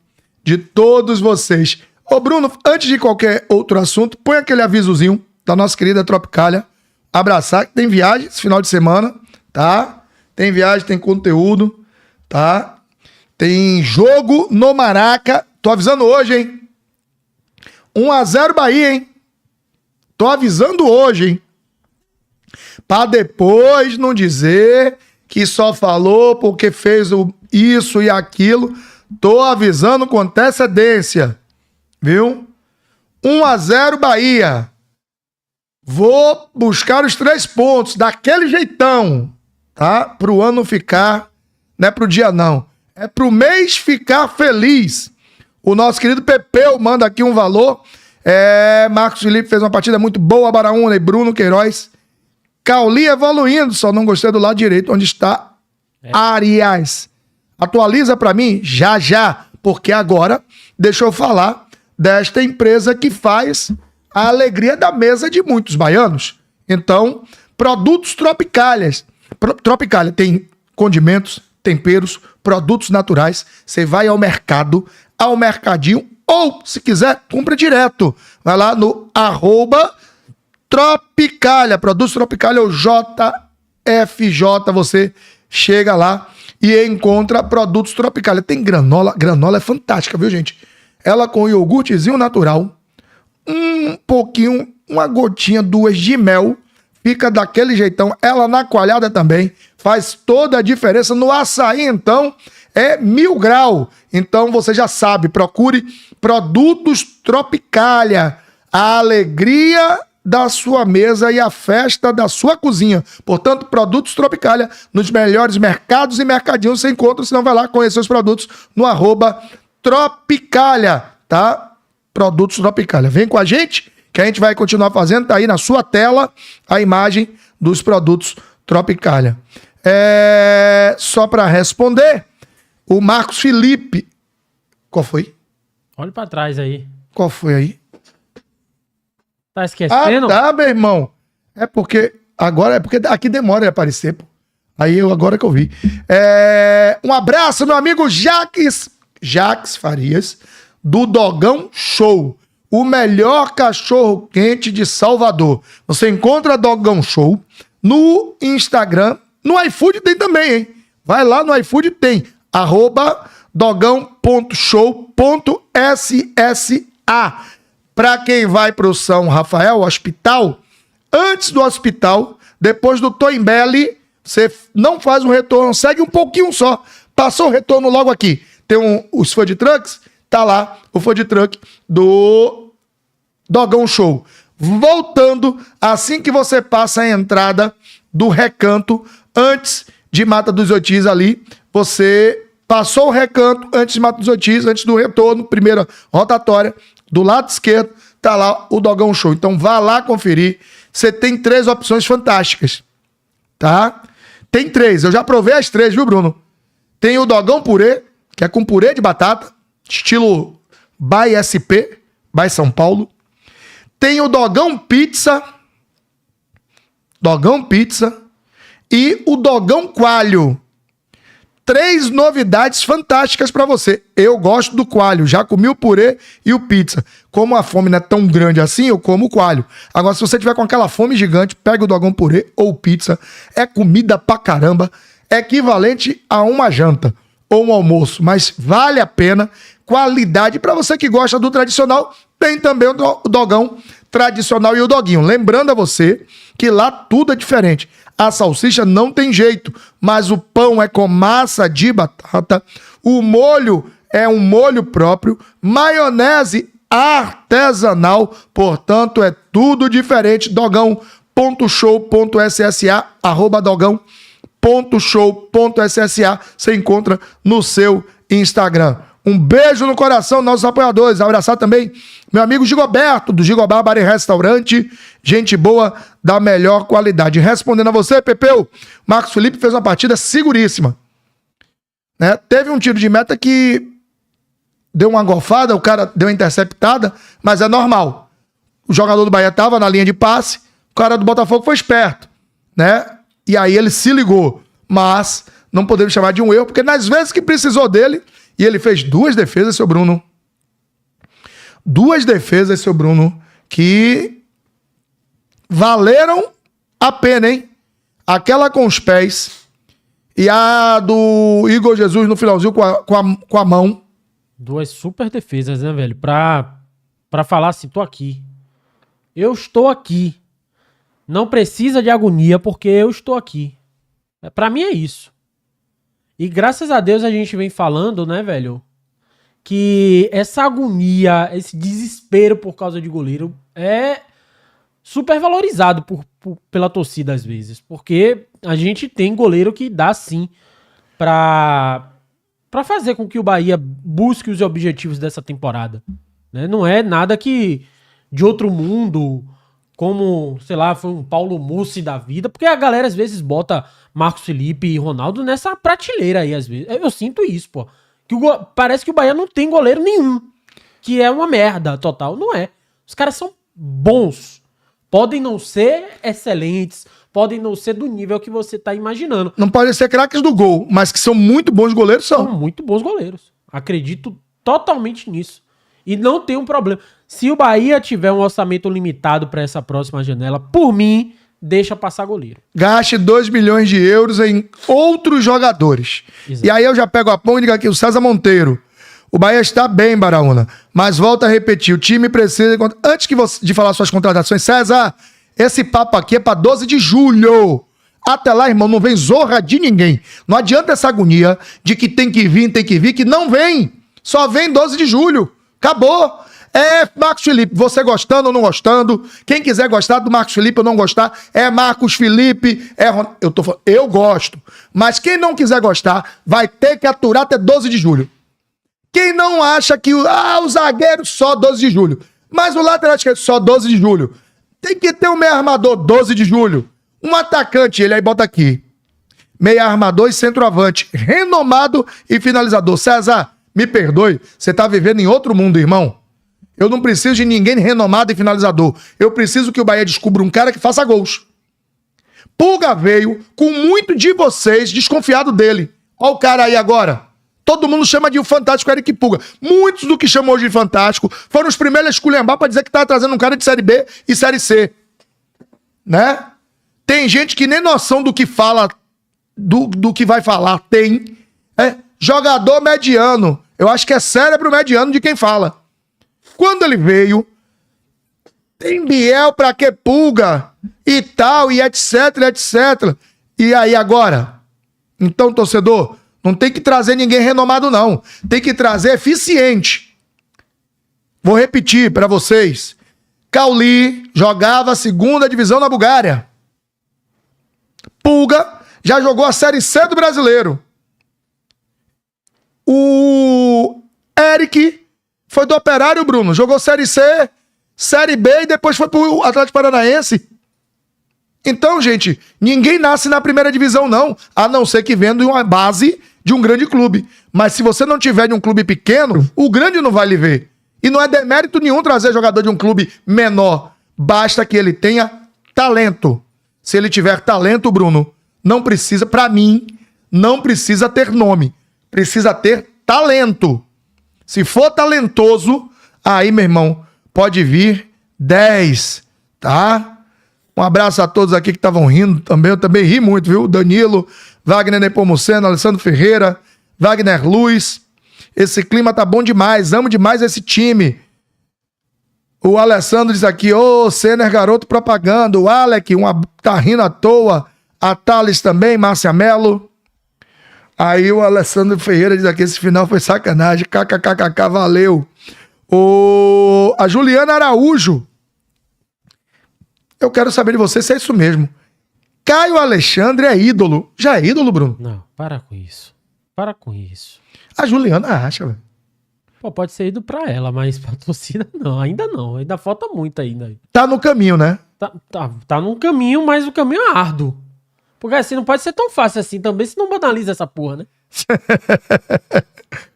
de todos vocês. Ô, Bruno, antes de qualquer outro assunto, põe aquele avisozinho da nossa querida Tropicália. Abraçar, que tem viagem esse final de semana, tá? Tem viagem, tem conteúdo, tá? Tem jogo no Maraca. Tô avisando hoje, hein? 1-0 Bahia, hein? Tô avisando hoje, hein? Pra depois não dizer que só falou porque fez isso e aquilo. Tô avisando com antecedência, viu? 1-0 Bahia. Vou buscar os 3 pontos daquele jeitão, tá? Pro ano ficar, não é pro dia não, é pro mês ficar feliz. O nosso querido Pepeu manda aqui um valor. Marcos Felipe fez uma partida muito boa, Baraúna e Bruno Queiroz. Cauli evoluindo, só não gostei do lado direito, onde está Arias. Atualiza pra mim já, porque agora deixa eu falar desta empresa que faz a alegria da mesa de muitos baianos. Então, produtos Tropicália. Tropicália tem condimentos, temperos, produtos naturais. Você vai ao mercado, ao mercadinho, ou, se quiser, compra direto. Vai lá no @Tropicália, produtos Tropicália, ou JFJ, você chega lá e encontra produtos Tropicália. Tem granola é fantástica, viu, gente? Ela com iogurtezinho natural, um pouquinho, uma gotinha, 2 de mel, fica daquele jeitão. Ela na coalhada também faz toda a diferença. No açaí, então, é 1000 grau. Então, você já sabe, procure produtos Tropicália, a alegria da sua mesa e a festa da sua cozinha. Portanto, produtos Tropicália, nos melhores mercados e mercadinhos você encontra, senão vai lá conhecer os produtos no @Tropicália, tá? Produtos Tropicália. Vem com a gente, que a gente vai continuar fazendo. Tá aí na sua tela a imagem dos produtos Tropicália. Só para responder, o Marcos Felipe. Qual foi? Olha pra trás aí. Qual foi aí? Tá esquecendo? Ah, tá, meu irmão. É porque aqui demora de aparecer, pô. Aí agora que eu vi. Um abraço, meu amigo Jaques Farias, do Dogão Show, o melhor cachorro quente de Salvador. Você encontra Dogão Show no Instagram, no iFood tem também, hein? Vai lá no iFood, tem @dogão.show.ssa. Para quem vai pro São Rafael, hospital, antes do hospital, depois do Toimbele, você não faz um retorno, segue um pouquinho só. Passou o retorno logo aqui. Tem os food trucks, tá lá o food truck do Dogão Show. Voltando, assim que você passa a entrada do Recanto, antes de Mata dos Ortiz ali, você passou o Recanto, antes de Mata dos Ortiz, antes do retorno, primeira rotatória, do lado esquerdo, tá lá o Dogão Show. Então vá lá conferir. Você tem 3 opções fantásticas, tá? Tem 3, eu já provei as 3, viu, Bruno? Tem o Dogão Purê, que é com purê de batata, estilo by SP, by São Paulo. Tem o Dogão Pizza e o Dogão Coalho. 3 novidades fantásticas para você. Eu gosto do coalho, já comi o purê e o pizza. Como a fome não é tão grande assim, eu como o coalho. Agora, se você tiver com aquela fome gigante, pega o Dogão Purê ou pizza. É comida pra caramba. É equivalente a uma janta ou um almoço, mas vale a pena. Qualidade. Para você que gosta do tradicional, tem também o Dogão Tradicional e o Doguinho. Lembrando a você que lá tudo é diferente. A salsicha não tem jeito, mas o pão é com massa de batata, o molho é um molho próprio, maionese artesanal, portanto é tudo diferente. Dogão dogão.show.ssa, @dogão.show.ssa, você encontra no seu Instagram. Um beijo no coração, nossos apoiadores. Abraçar também meu amigo Gigoberto, do Gigobá Bar e Restaurante. Gente boa, da melhor qualidade. Respondendo a você, Pepeu, Marcos Felipe fez uma partida seguríssima. Né? Teve um tiro de meta que deu uma golfada, o cara deu uma interceptada, mas é normal. O jogador do Bahia estava na linha de passe, o cara do Botafogo foi esperto, né? E aí ele se ligou. Mas não podemos chamar de um erro, porque nas vezes que precisou dele, e ele fez 2 defesas, seu Bruno. 2 defesas, seu Bruno, que valeram a pena, hein? Aquela com os pés e a do Igor Jesus no finalzinho com a mão. 2 super defesas, né, velho? Pra falar assim, tô aqui. Eu estou aqui. Não precisa de agonia, porque eu estou aqui. Pra mim é isso. E graças a Deus a gente vem falando, né, velho, que essa agonia, esse desespero por causa de goleiro é super valorizado pela torcida às vezes. Porque a gente tem goleiro que dá sim pra fazer com que o Bahia busque os objetivos dessa temporada. Né? Não é nada que de outro mundo, como, sei lá, foi um Paulo Mussi da vida, porque a galera às vezes bota Marcos Felipe e Ronaldo nessa prateleira aí, às vezes. Eu sinto isso, pô. Parece que o Bahia não tem goleiro nenhum, que é uma merda total. Não é. Os caras são bons. Podem não ser excelentes, podem não ser do nível que você tá imaginando. Não podem ser craques do gol, mas que são muito bons goleiros, são. São muito bons goleiros. Acredito totalmente nisso. E não tem um problema. Se o Bahia tiver um orçamento limitado para essa próxima janela, por mim, deixa passar goleiro. Gaste 2 milhões de euros em outros jogadores. Exato. E aí eu já pego a ponta e digo aqui, o César Monteiro. O Bahia está bem, Baraúna, mas volta a repetir, o time precisa... Antes de falar suas contratações, César, esse papo aqui é para 12 de julho. Até lá, irmão, não vem zorra de ninguém. Não adianta essa agonia de que tem que vir, que não vem. Só vem 12 de julho. Acabou. É Marcos Felipe, você gostando ou não gostando, quem quiser gostar do Marcos Felipe ou não gostar, é Marcos Felipe, eu gosto. Mas quem não quiser gostar, vai ter que aturar até 12 de julho. Quem não acha que o zagueiro só 12 de julho, mas o lateral esquerdo só 12 de julho, tem que ter um meio armador 12 de julho, um atacante, ele aí bota aqui, meio armador e centroavante, renomado e finalizador. César, me perdoe, você tá vivendo em outro mundo, irmão. Eu não preciso de ninguém renomado e finalizador. Eu preciso que o Bahia descubra um cara que faça gols. Pulga veio com muito de vocês desconfiado dele. Olha o cara aí agora. Todo mundo chama de o fantástico Eric Pulga. Muitos do que chamou de fantástico foram os primeiros a esculhambar para dizer que tava trazendo um cara de Série B e Série C. Né? Tem gente que nem noção do que fala, do que vai falar tem. Jogador mediano. Eu acho que é cérebro mediano de quem fala. Quando ele veio, tem Biel pra que Pulga e tal, e etc, etc. E aí agora? Então, torcedor, não tem que trazer ninguém renomado, não. Tem que trazer eficiente. Vou repetir pra vocês. Cauli jogava a 2ª divisão na Bulgária. Pulga já jogou a Série C do Brasileiro. O Eric foi do Operário, Bruno. Jogou Série C, Série B e depois foi pro Atlético Paranaense. Então, gente, ninguém nasce na primeira divisão, não. A não ser que vendo uma base de um grande clube. Mas se você não tiver de um clube pequeno, o grande não vai lhe ver. E não é demérito nenhum trazer jogador de um clube menor. Basta que ele tenha talento. Se ele tiver talento, Bruno, não precisa, pra mim, não precisa ter nome. Precisa ter talento. Se for talentoso, aí, meu irmão, pode vir 10, tá? Um abraço a todos aqui que estavam rindo também. Eu também ri muito, viu? Danilo, Wagner Nepomuceno, Alessandro Ferreira, Wagner Luz. Esse clima tá bom demais. Amo demais esse time. O Alessandro diz aqui, Senner, garoto propaganda. O Alec, tá rindo à toa. A Thales também, Márcia Mello. Aí o Alessandro Ferreira diz aqui, esse final foi sacanagem, kkkk, valeu. A Juliana Araújo, Eu quero saber de você se é isso mesmo. Caio Alexandre é ídolo. Já é ídolo, Bruno? Não, para com isso. Para com isso. A Juliana acha, velho. Pô, pode ser ido pra ela, mas pra torcida não. Ainda falta muito ainda. Tá no caminho, né? Tá num caminho, mas o caminho é árduo. Porque assim, não pode ser tão fácil assim também, se não banaliza essa porra, né?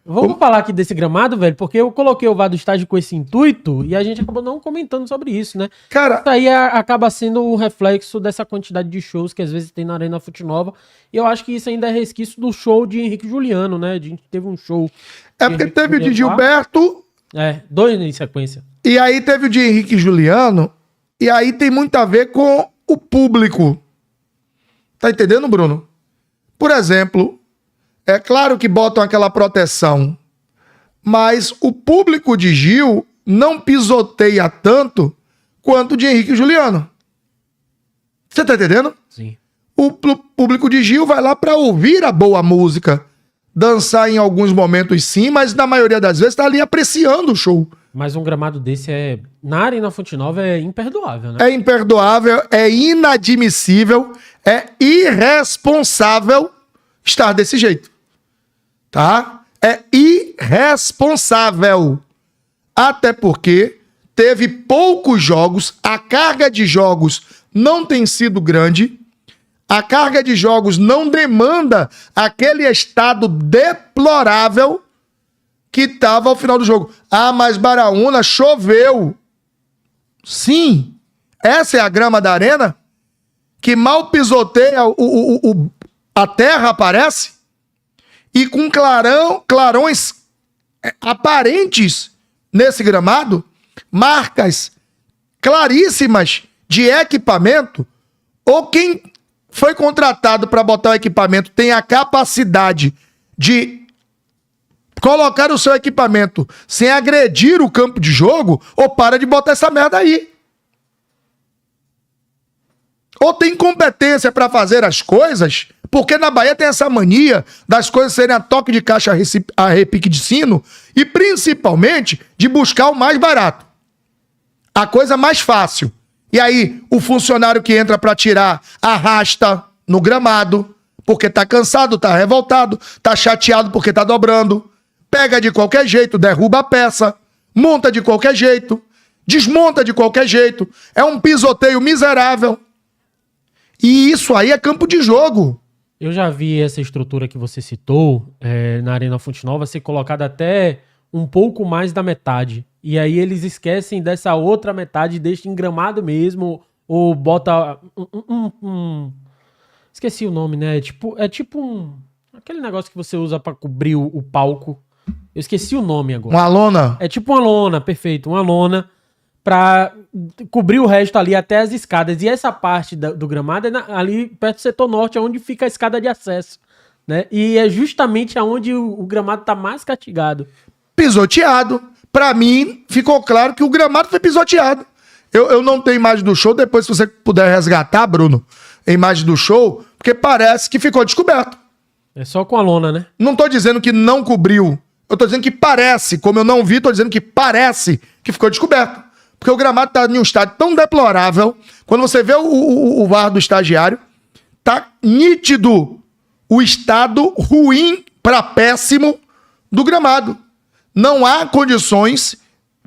Vamos falar aqui desse gramado, velho, porque eu coloquei o VAR do estádio com esse intuito e a gente acabou não comentando sobre isso, né? Cara, Isso aí acaba sendo um reflexo dessa quantidade de shows que às vezes tem na Arena Fonte Nova. E eu acho que isso ainda é resquício do show de Henrique e Juliano, né? A gente teve um show. é porque teve o de Gilberto, dois em sequência. e aí teve o de Henrique e Juliano, e aí tem muito a ver com o público. Tá entendendo, Bruno? Por exemplo, é claro que botam aquela proteção, mas o público de Gil não pisoteia tanto quanto o de Henrique e Juliano. Você tá entendendo? Sim. O público de Gil vai lá pra ouvir a boa música, dançar em alguns momentos sim, mas na maioria das vezes tá ali apreciando o show. Mas um gramado desse na Arena Fonte Nova é imperdoável, né? É imperdoável, é inadmissível, é irresponsável estar desse jeito. Tá? É irresponsável. Até porque teve poucos jogos, a carga de jogos não tem sido grande, a carga de jogos não demanda aquele estado deplorável que estava ao final do jogo. Ah, mas Baraúna choveu. Sim, essa é a grama da arena, que mal pisoteia a terra, aparece, e com clarões aparentes nesse gramado, marcas claríssimas de equipamento, ou quem foi contratado para botar o equipamento tem a capacidade de colocar o seu equipamento sem agredir o campo de jogo, ou para de botar essa merda aí. Ou tem competência para fazer as coisas, porque na Bahia tem essa mania das coisas serem a toque de caixa, a repique de sino, e principalmente de buscar o mais barato. A coisa mais fácil. E aí, o funcionário que entra para tirar arrasta no gramado, porque tá cansado, tá revoltado, tá chateado porque tá dobrando. Pega de qualquer jeito, derruba a peça, monta de qualquer jeito, desmonta de qualquer jeito. É um pisoteio miserável. E isso aí é campo de jogo. Eu já vi essa estrutura que você citou na Arena Fonte Nova ser colocada até um pouco mais da metade. E aí eles esquecem dessa outra metade, deixam em gramado mesmo, ou bota esqueci o nome, né? É tipo aquele negócio que você usa pra cobrir o palco. Eu esqueci o nome agora. Uma lona? É tipo uma lona, perfeito. Uma lona pra cobrir o resto ali até as escadas. E essa parte do gramado é ali perto do setor norte, onde fica a escada de acesso, né? E é justamente aonde o gramado tá mais castigado. Pisoteado. Pra mim, ficou claro que o gramado foi pisoteado. Eu não tenho imagem do show, depois se você puder resgatar, Bruno, a imagem do show, porque parece que ficou descoberto. É só com a lona, né? Não tô dizendo que não cobriu. Eu tô dizendo que parece, como eu não vi, tô dizendo que parece que ficou descoberto. Porque o gramado tá em um estado tão deplorável, quando você vê o VAR do estagiário, tá nítido o estado ruim para péssimo do gramado. Não há condições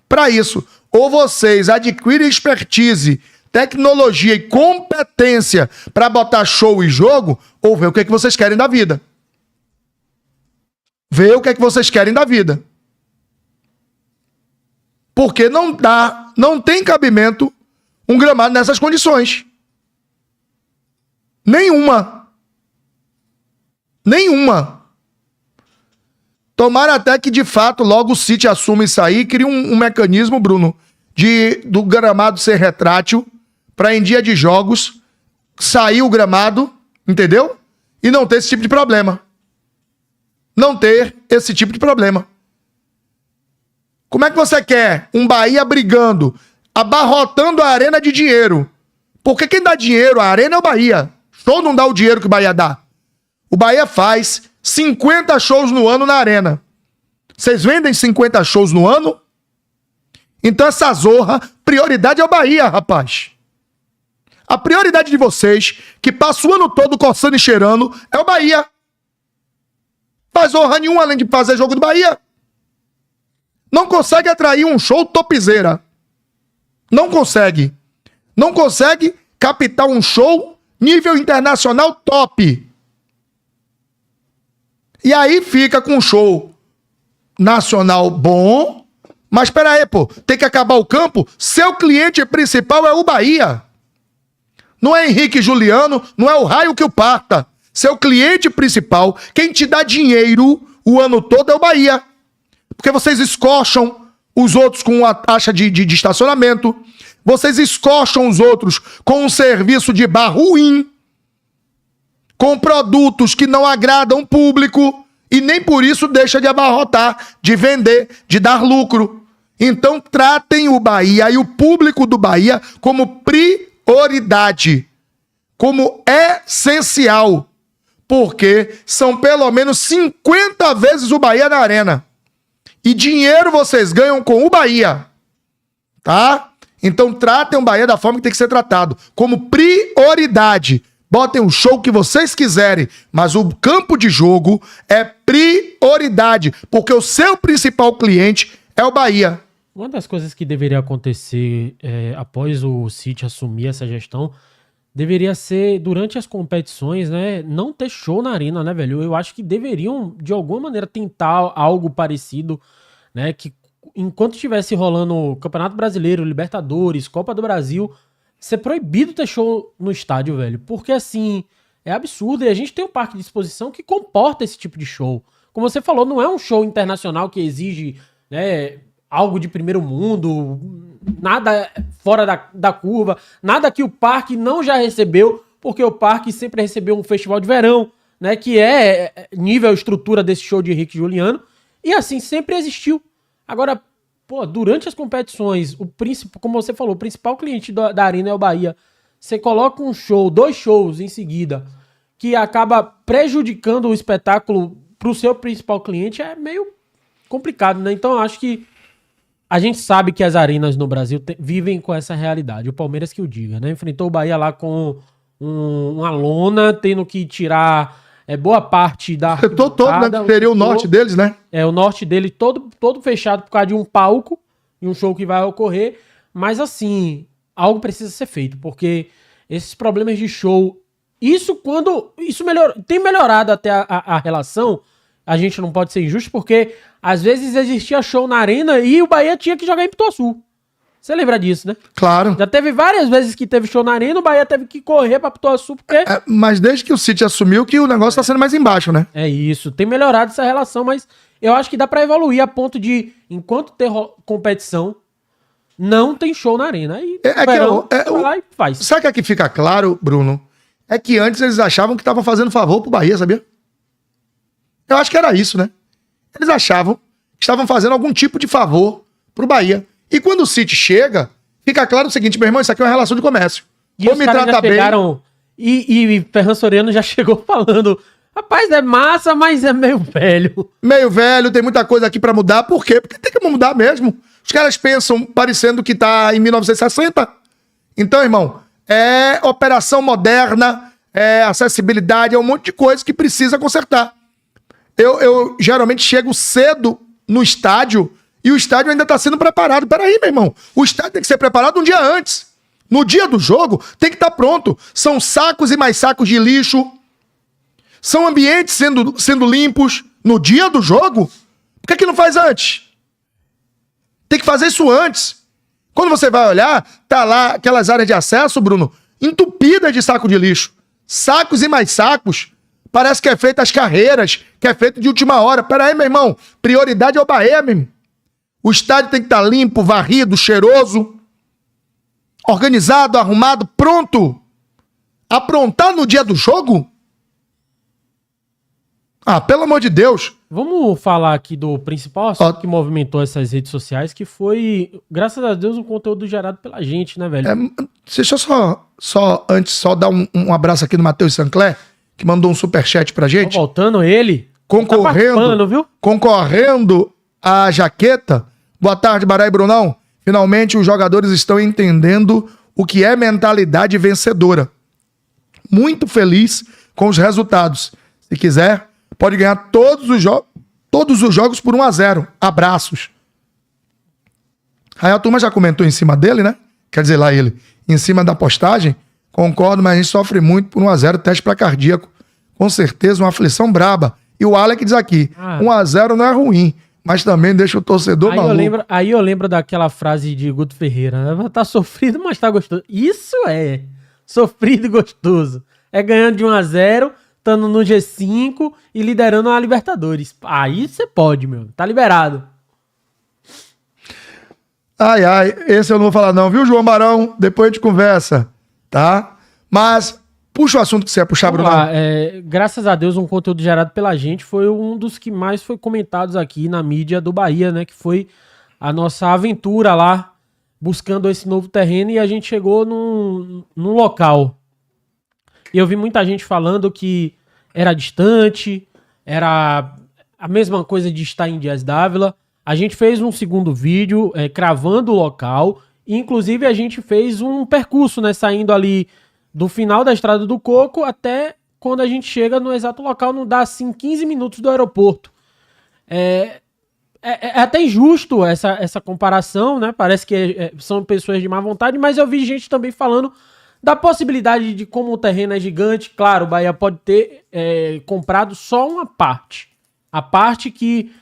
para isso. Ou vocês adquirem expertise, tecnologia e competência para botar show e jogo, ou ver o que é que vocês querem da vida. Ver o que é que vocês querem da vida. Porque não tem cabimento um gramado nessas condições. Nenhuma. Tomara até que, de fato, logo o City assuma isso aí e crie um mecanismo, Bruno, do gramado ser retrátil, para em dia de jogos sair o gramado, entendeu? E não ter esse tipo de problema. Como é que você quer um Bahia brigando, abarrotando a arena de dinheiro? Porque quem dá dinheiro à arena é o Bahia. Show não dá o dinheiro que o Bahia dá. O Bahia faz 50 shows no ano na arena. Vocês vendem 50 shows no ano? Então essa zorra, prioridade é o Bahia, rapaz. A prioridade de vocês, que passa o ano todo coçando e cheirando, é o Bahia. Faz honra nenhuma além de fazer jogo do Bahia. Não consegue atrair um show topzera. Não consegue. Não consegue captar um show nível internacional top. E aí fica com um show nacional bom, mas espera aí, pô, tem que acabar o campo, seu cliente principal é o Bahia. Não é Henrique e Juliano, não é o raio que o parta. Seu cliente principal, quem te dá dinheiro o ano todo é o Bahia. Porque vocês escocham os outros com a taxa de estacionamento, vocês escocham os outros com um serviço de bar ruim, com produtos que não agradam o público, e nem por isso deixa de abarrotar, de vender, de dar lucro. Então tratem o Bahia e o público do Bahia como prioridade, como essencial, porque são pelo menos 50 vezes o Bahia na arena. E dinheiro vocês ganham com o Bahia, tá? Então tratem o Bahia da forma que tem que ser tratado, como prioridade. Botem o show que vocês quiserem, mas o campo de jogo é prioridade, porque o seu principal cliente é o Bahia. Uma das coisas que deveria acontecer após o City assumir essa gestão deveria ser, durante as competições, né, não ter show na arena, né, velho? Eu acho que deveriam, de alguma maneira, tentar algo parecido, né, que enquanto estivesse rolando Campeonato Brasileiro, Libertadores, Copa do Brasil, ser proibido ter show no estádio, velho. Porque, assim, é absurdo. E a gente tem um parque de exposição que comporta esse tipo de show. Como você falou, não é um show internacional que exige, né, algo de primeiro mundo, nada fora da curva, nada que o parque não já recebeu, porque o parque sempre recebeu um festival de verão, né, que é nível estrutura desse show de Henrique e Juliano, e assim sempre existiu. Agora, pô, durante as competições, como você falou, o principal cliente da arena é o Bahia. Você coloca um show, 2 shows em seguida, que acaba prejudicando o espetáculo pro seu principal cliente, é meio complicado, né? Então eu acho que a gente sabe que as arenas no Brasil vivem com essa realidade. O Palmeiras que o diga, né? Enfrentou o Bahia lá com uma lona, tendo que tirar boa parte da Setor todo, né? Que seria o norte deles, né? O norte dele todo fechado por causa de um palco e um show que vai ocorrer. Mas algo precisa ser feito, porque esses problemas de show, isso tem melhorado até a relação. A gente não pode ser injusto, porque às vezes existia show na arena e o Bahia tinha que jogar em Pituaçu. Você lembra disso, né? Claro. Já teve várias vezes que teve show na arena, o Bahia teve que correr pra Pituaçu, porque... Mas desde que o City assumiu que o negócio tá sendo mais embaixo, né? É isso, tem melhorado essa relação, mas eu acho que dá pra evoluir a ponto de, enquanto ter competição, não tem show na arena. Aí vai lá e faz. Sabe o que aqui fica claro, Bruno? É que antes eles achavam que estavam fazendo favor pro Bahia, sabia? Eu acho que era isso, né? Eles achavam que estavam fazendo algum tipo de favor pro Bahia. E quando o City chega, fica claro o seguinte, meu irmão, isso aqui é uma relação de comércio. E os caras já chegaram, e Ferran Soriano já chegou falando, rapaz, é massa, mas é meio velho. Meio velho, tem muita coisa aqui pra mudar. Por quê? Porque tem que mudar mesmo. Os caras pensam parecendo que tá em 1960. Então, irmão, é operação moderna, é acessibilidade, é um monte de coisa que precisa consertar. Eu geralmente chego cedo no estádio e o estádio ainda está sendo preparado. Peraí, meu irmão. O estádio tem que ser preparado um dia antes. No dia do jogo, tem que estar pronto. São sacos e mais sacos de lixo. São ambientes sendo limpos. No dia do jogo, por que não faz antes? Tem que fazer isso antes. Quando você vai olhar, tá lá aquelas áreas de acesso, Bruno, entupidas de saco de lixo. Sacos e mais sacos. Parece que é feito às carreiras, que é feito de última hora. Peraí, meu irmão. Prioridade é o Bahia, meu irmão. O estádio tem que estar limpo, varrido, cheiroso, organizado, arrumado, pronto. Aprontar no dia do jogo? Ah, pelo amor de Deus. Vamos falar aqui do principal assunto que movimentou essas redes sociais, que foi, graças a Deus, um conteúdo gerado pela gente, né, velho? Deixa eu antes dar um abraço aqui no Matheus Sancler, que mandou um superchat pra gente. Tô voltando ele. Concorrendo, viu? Concorrendo à jaqueta. Boa tarde, Bará e Brunão. Finalmente os jogadores estão entendendo o que é mentalidade vencedora. Muito feliz com os resultados. Se quiser, pode ganhar todos os jogos por 1-0. Abraços. Aí a turma já comentou em cima dele, né? Quer dizer, lá ele, em cima da postagem. Concordo, mas a gente sofre muito por 1-0, teste para cardíaco. Com certeza, uma aflição braba. E o Alec diz aqui, 1-0 não é ruim, mas também deixa o torcedor maluco. Aí eu lembro daquela frase de Guto Ferreira, né? Tá sofrido, mas tá gostoso. Isso é sofrido e gostoso. É ganhando de 1-0, estando no G5 e liderando a Libertadores. Aí você pode, meu. Tá liberado. Ai, esse eu não vou falar não, viu, João Barão? Depois a gente conversa, tá? Mas puxa o assunto que você ia puxar, Bruno. Graças a Deus, um conteúdo gerado pela gente foi um dos que mais foi comentados aqui na mídia do Bahia, né? Que foi a nossa aventura lá, buscando esse novo terreno, e a gente chegou num local. E eu vi muita gente falando que era distante, era a mesma coisa de estar em Dias Dávila. A gente fez um segundo vídeo cravando o local, e inclusive a gente fez um percurso, né? Saindo ali do final da Estrada do Coco até quando a gente chega no exato local, não dá assim 15 minutos do aeroporto. É até injusto essa comparação, né? Parece que são pessoas de má vontade, mas eu vi gente também falando da possibilidade de como o terreno é gigante. Claro, o Bahia pode ter comprado só uma parte. A parte que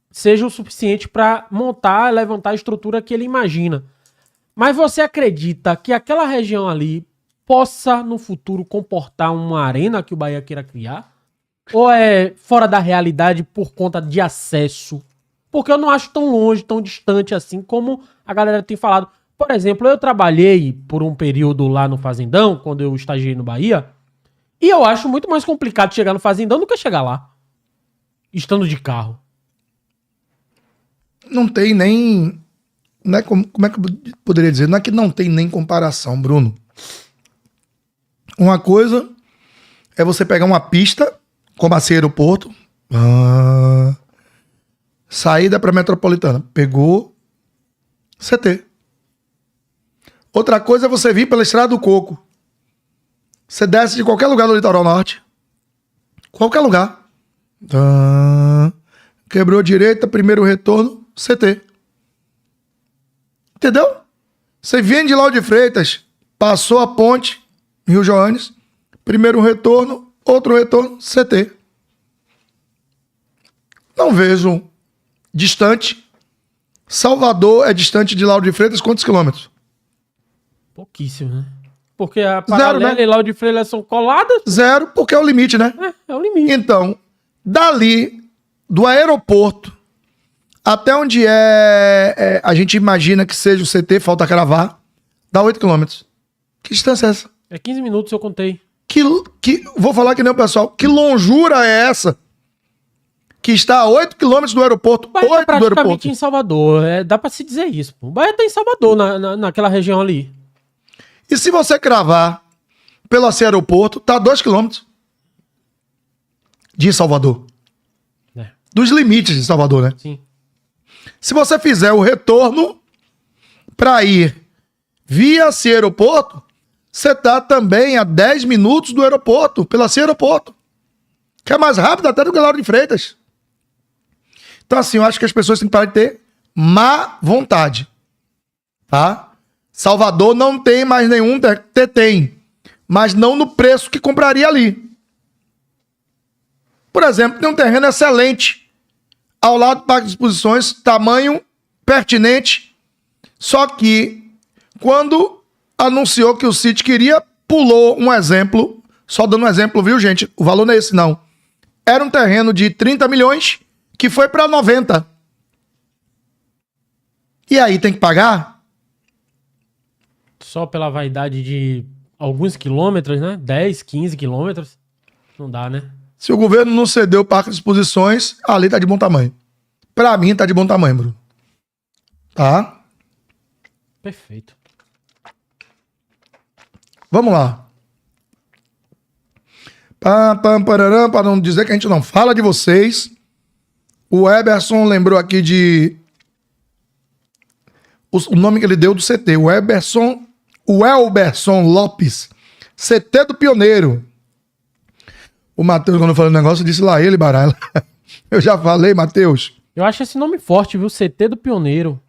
seja o suficiente para montar, levantar a estrutura que ele imagina. Mas você acredita que aquela região ali possa, no futuro, comportar uma arena que o Bahia queira criar? Ou é fora da realidade por conta de acesso? Porque eu não acho tão longe, tão distante assim como a galera tem falado. Por exemplo, eu trabalhei por um período lá no Fazendão, quando eu estagiei no Bahia, e eu acho muito mais complicado chegar no Fazendão do que chegar lá, estando de carro. Não tem nem... como é que eu poderia dizer? Não é que não tem nem comparação, Bruno. Uma coisa é você pegar uma pista, como assim aeroporto, saída para Metropolitana, pegou CT. Outra coisa é você vir pela Estrada do Coco. Você desce de qualquer lugar do litoral norte, qualquer lugar. Quebrou direita, primeiro retorno, CT. Entendeu? Você vem de Lauro de Freitas, passou a ponte, Rio Joanes, primeiro retorno, outro retorno, CT. Não vejo distante. Salvador é distante de Lauro de Freitas quantos quilômetros? Pouquíssimo, né? Porque a Paralela, né? E Lauro de Freitas são coladas? 0, porque é o limite, né? É o limite. Então, dali, do aeroporto, até onde a gente imagina que seja o CT, falta cravar, dá 8 quilômetros. Que distância é essa? É 15 minutos, eu contei. Vou falar que nem o pessoal. Que longura é essa? Que está a 8 quilômetros do aeroporto. O Bahia tá praticamente em Salvador. Dá pra se dizer isso. O Bahia tá em Salvador, naquela região ali. E se você cravar pelo aeroporto, tá a 2 quilômetros de Salvador. Dos limites de Salvador, né? Sim. Se você fizer o retorno para ir via esse aeroporto, você tá também a 10 minutos do aeroporto, pelo aeroporto. Que é mais rápido até do que Lauro de Freitas. Então, assim, eu acho que as pessoas têm que parar de ter má vontade. Tá? Salvador não tem mais nenhum... Tem. Mas não no preço que compraria ali. Por exemplo, tem um terreno excelente ao lado do Parque de Exposições, tamanho pertinente, só que quando anunciou que o City queria, pulou um exemplo, só dando um exemplo, viu, gente? O valor não é esse, não. Era um terreno de 30 milhões que foi para 90. E aí tem que pagar? Só pela vaidade de alguns quilômetros, né? 10, 15 quilômetros. Não dá, né? Se o governo não cedeu o Parque de Exposições, ali tá de bom tamanho. Pra mim, tá de bom tamanho, Bruno. Tá? Perfeito. Vamos lá. Para não dizer que a gente não fala de vocês. O Eberson lembrou aqui de... O nome que ele deu do CT. O Eberson O Elberson Lopes, CT do Pioneiro. O Matheus, quando eu falei o negócio, disse lá ele, Barala. Eu já falei, Matheus. Eu acho esse nome forte, viu? CT do Pioneiro.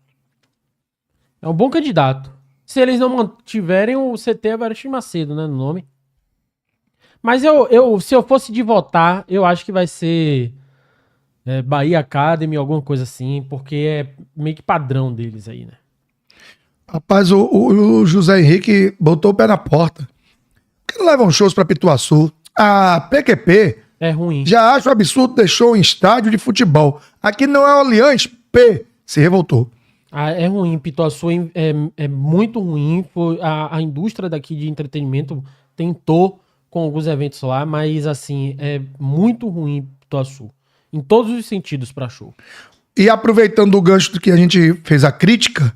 É um bom candidato. Se eles não mantiverem, o CT é Everton Macedo, né, no nome. Mas se eu fosse de votar, eu acho que vai ser Bahia Academy, alguma coisa assim, porque é meio que padrão deles aí, né? Rapaz, o José Henrique botou o pé na porta. Por que não levam shows pra Pituaçu? A PQP É ruim. já acho absurdo ter show em estádio de futebol. Aqui não é Allianz, P se revoltou. É ruim, Pituaçu é muito ruim. A indústria daqui de entretenimento tentou com alguns eventos lá, mas assim, é muito ruim Pituaçu. Em todos os sentidos pra show. E aproveitando o gancho do que a gente fez a crítica,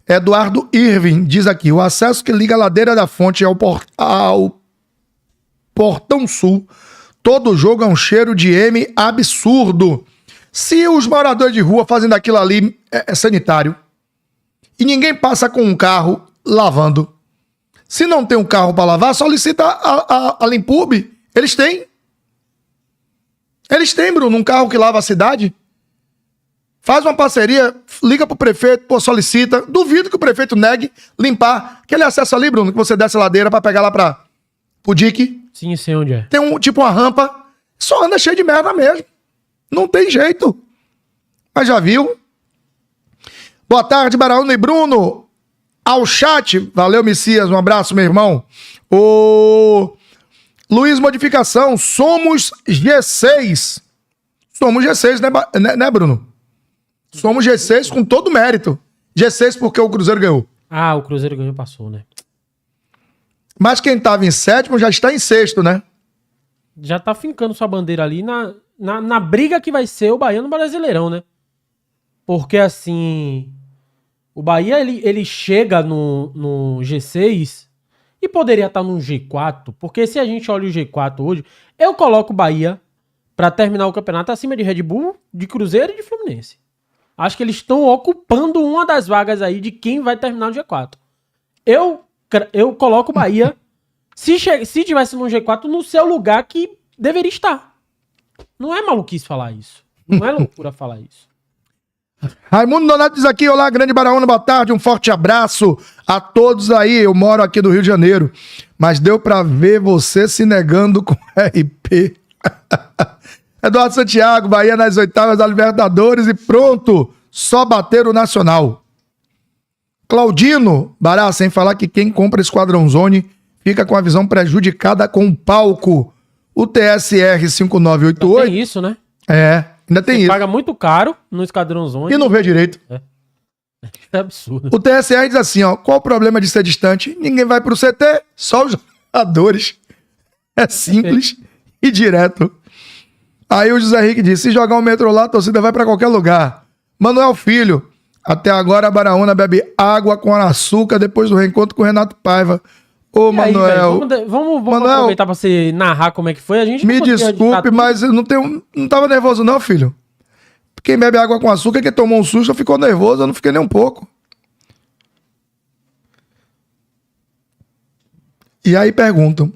Eduardo Irving diz aqui, o acesso que liga a ladeira da fonte ao Portão Sul, todo jogo é um cheiro de M absurdo. Se os moradores de rua fazem daquilo ali é sanitário e ninguém passa com um carro lavando, se não tem um carro para lavar, solicita a Limpurb. Eles têm, Bruno, um carro que lava a cidade. Faz uma parceria, liga pro prefeito, pô, solicita. Duvido que o prefeito negue limpar aquele acesso ali, Bruno, que você desce a ladeira para pegar lá pro dique. Sim, sei onde é. Tem tipo uma rampa, só anda cheio de merda mesmo. Não tem jeito. Mas já viu? Boa tarde, Baraúna e Bruno. Ao chat, valeu, Messias, um abraço, meu irmão. O Luiz Modificação, somos G6. Somos G6, né, Bruno? Somos G6 com todo mérito. G6 porque o Cruzeiro ganhou. O Cruzeiro ganhou, passou, né? Mas quem tava em sétimo já está em sexto, né? Já tá fincando sua bandeira ali na briga que vai ser o Bahia no Brasileirão, né? Porque, assim, o Bahia, ele chega no G6 e poderia estar no G4, porque se a gente olha o G4 hoje, eu coloco o Bahia pra terminar o campeonato acima de Red Bull, de Cruzeiro e de Fluminense. Acho que eles estão ocupando uma das vagas aí de quem vai terminar no G4. Eu coloco o Bahia, se tivesse no G4, no seu lugar que deveria estar. Não é maluquice falar isso. Não é loucura falar isso. Raimundo Donato diz aqui, olá, grande Baraúna, boa tarde, um forte abraço a todos aí, eu moro aqui do Rio de Janeiro, mas deu pra ver você se negando com RP. Eduardo Santiago, Bahia nas oitavas da Libertadores e pronto, só bater o Nacional. Claudino, Bará, sem falar que quem compra Esquadrão Zone fica com a visão prejudicada com o palco. O TSR 5988... Tem isso, né? Ainda tem Você isso. paga muito caro no Esquadrão Zone. E não vê direito. É absurdo. O TSR diz assim, ó, qual o problema de ser distante? Ninguém vai pro CT, só os jogadores. É simples e direto. Aí o José Henrique disse, se jogar um metrô lá, a torcida vai pra qualquer lugar. Manuel Filho, até agora a Baraúna bebe água com açúcar depois do reencontro com o Renato Paiva. Ô, E aí, Manuel... velho, vamos Manuel, aproveitar pra você narrar como é que foi. A gente me não conseguiu editar desculpe, tudo. mas eu não tava nervoso não, filho. Quem bebe água com açúcar, quem tomou um susto, ficou nervoso, eu não fiquei nem um pouco. E aí perguntam,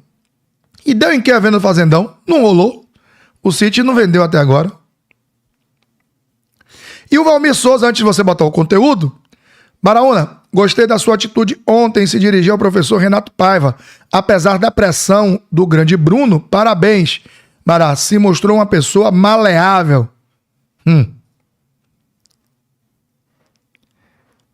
e deu em que a venda do Fazendão? Não rolou. O City não vendeu até agora. E o Valmir Souza, antes de você botar o conteúdo, Baraúna, gostei da sua atitude ontem em se dirigir ao professor Renato Paiva. Apesar da pressão do grande Bruno, parabéns. Bará, se mostrou uma pessoa maleável.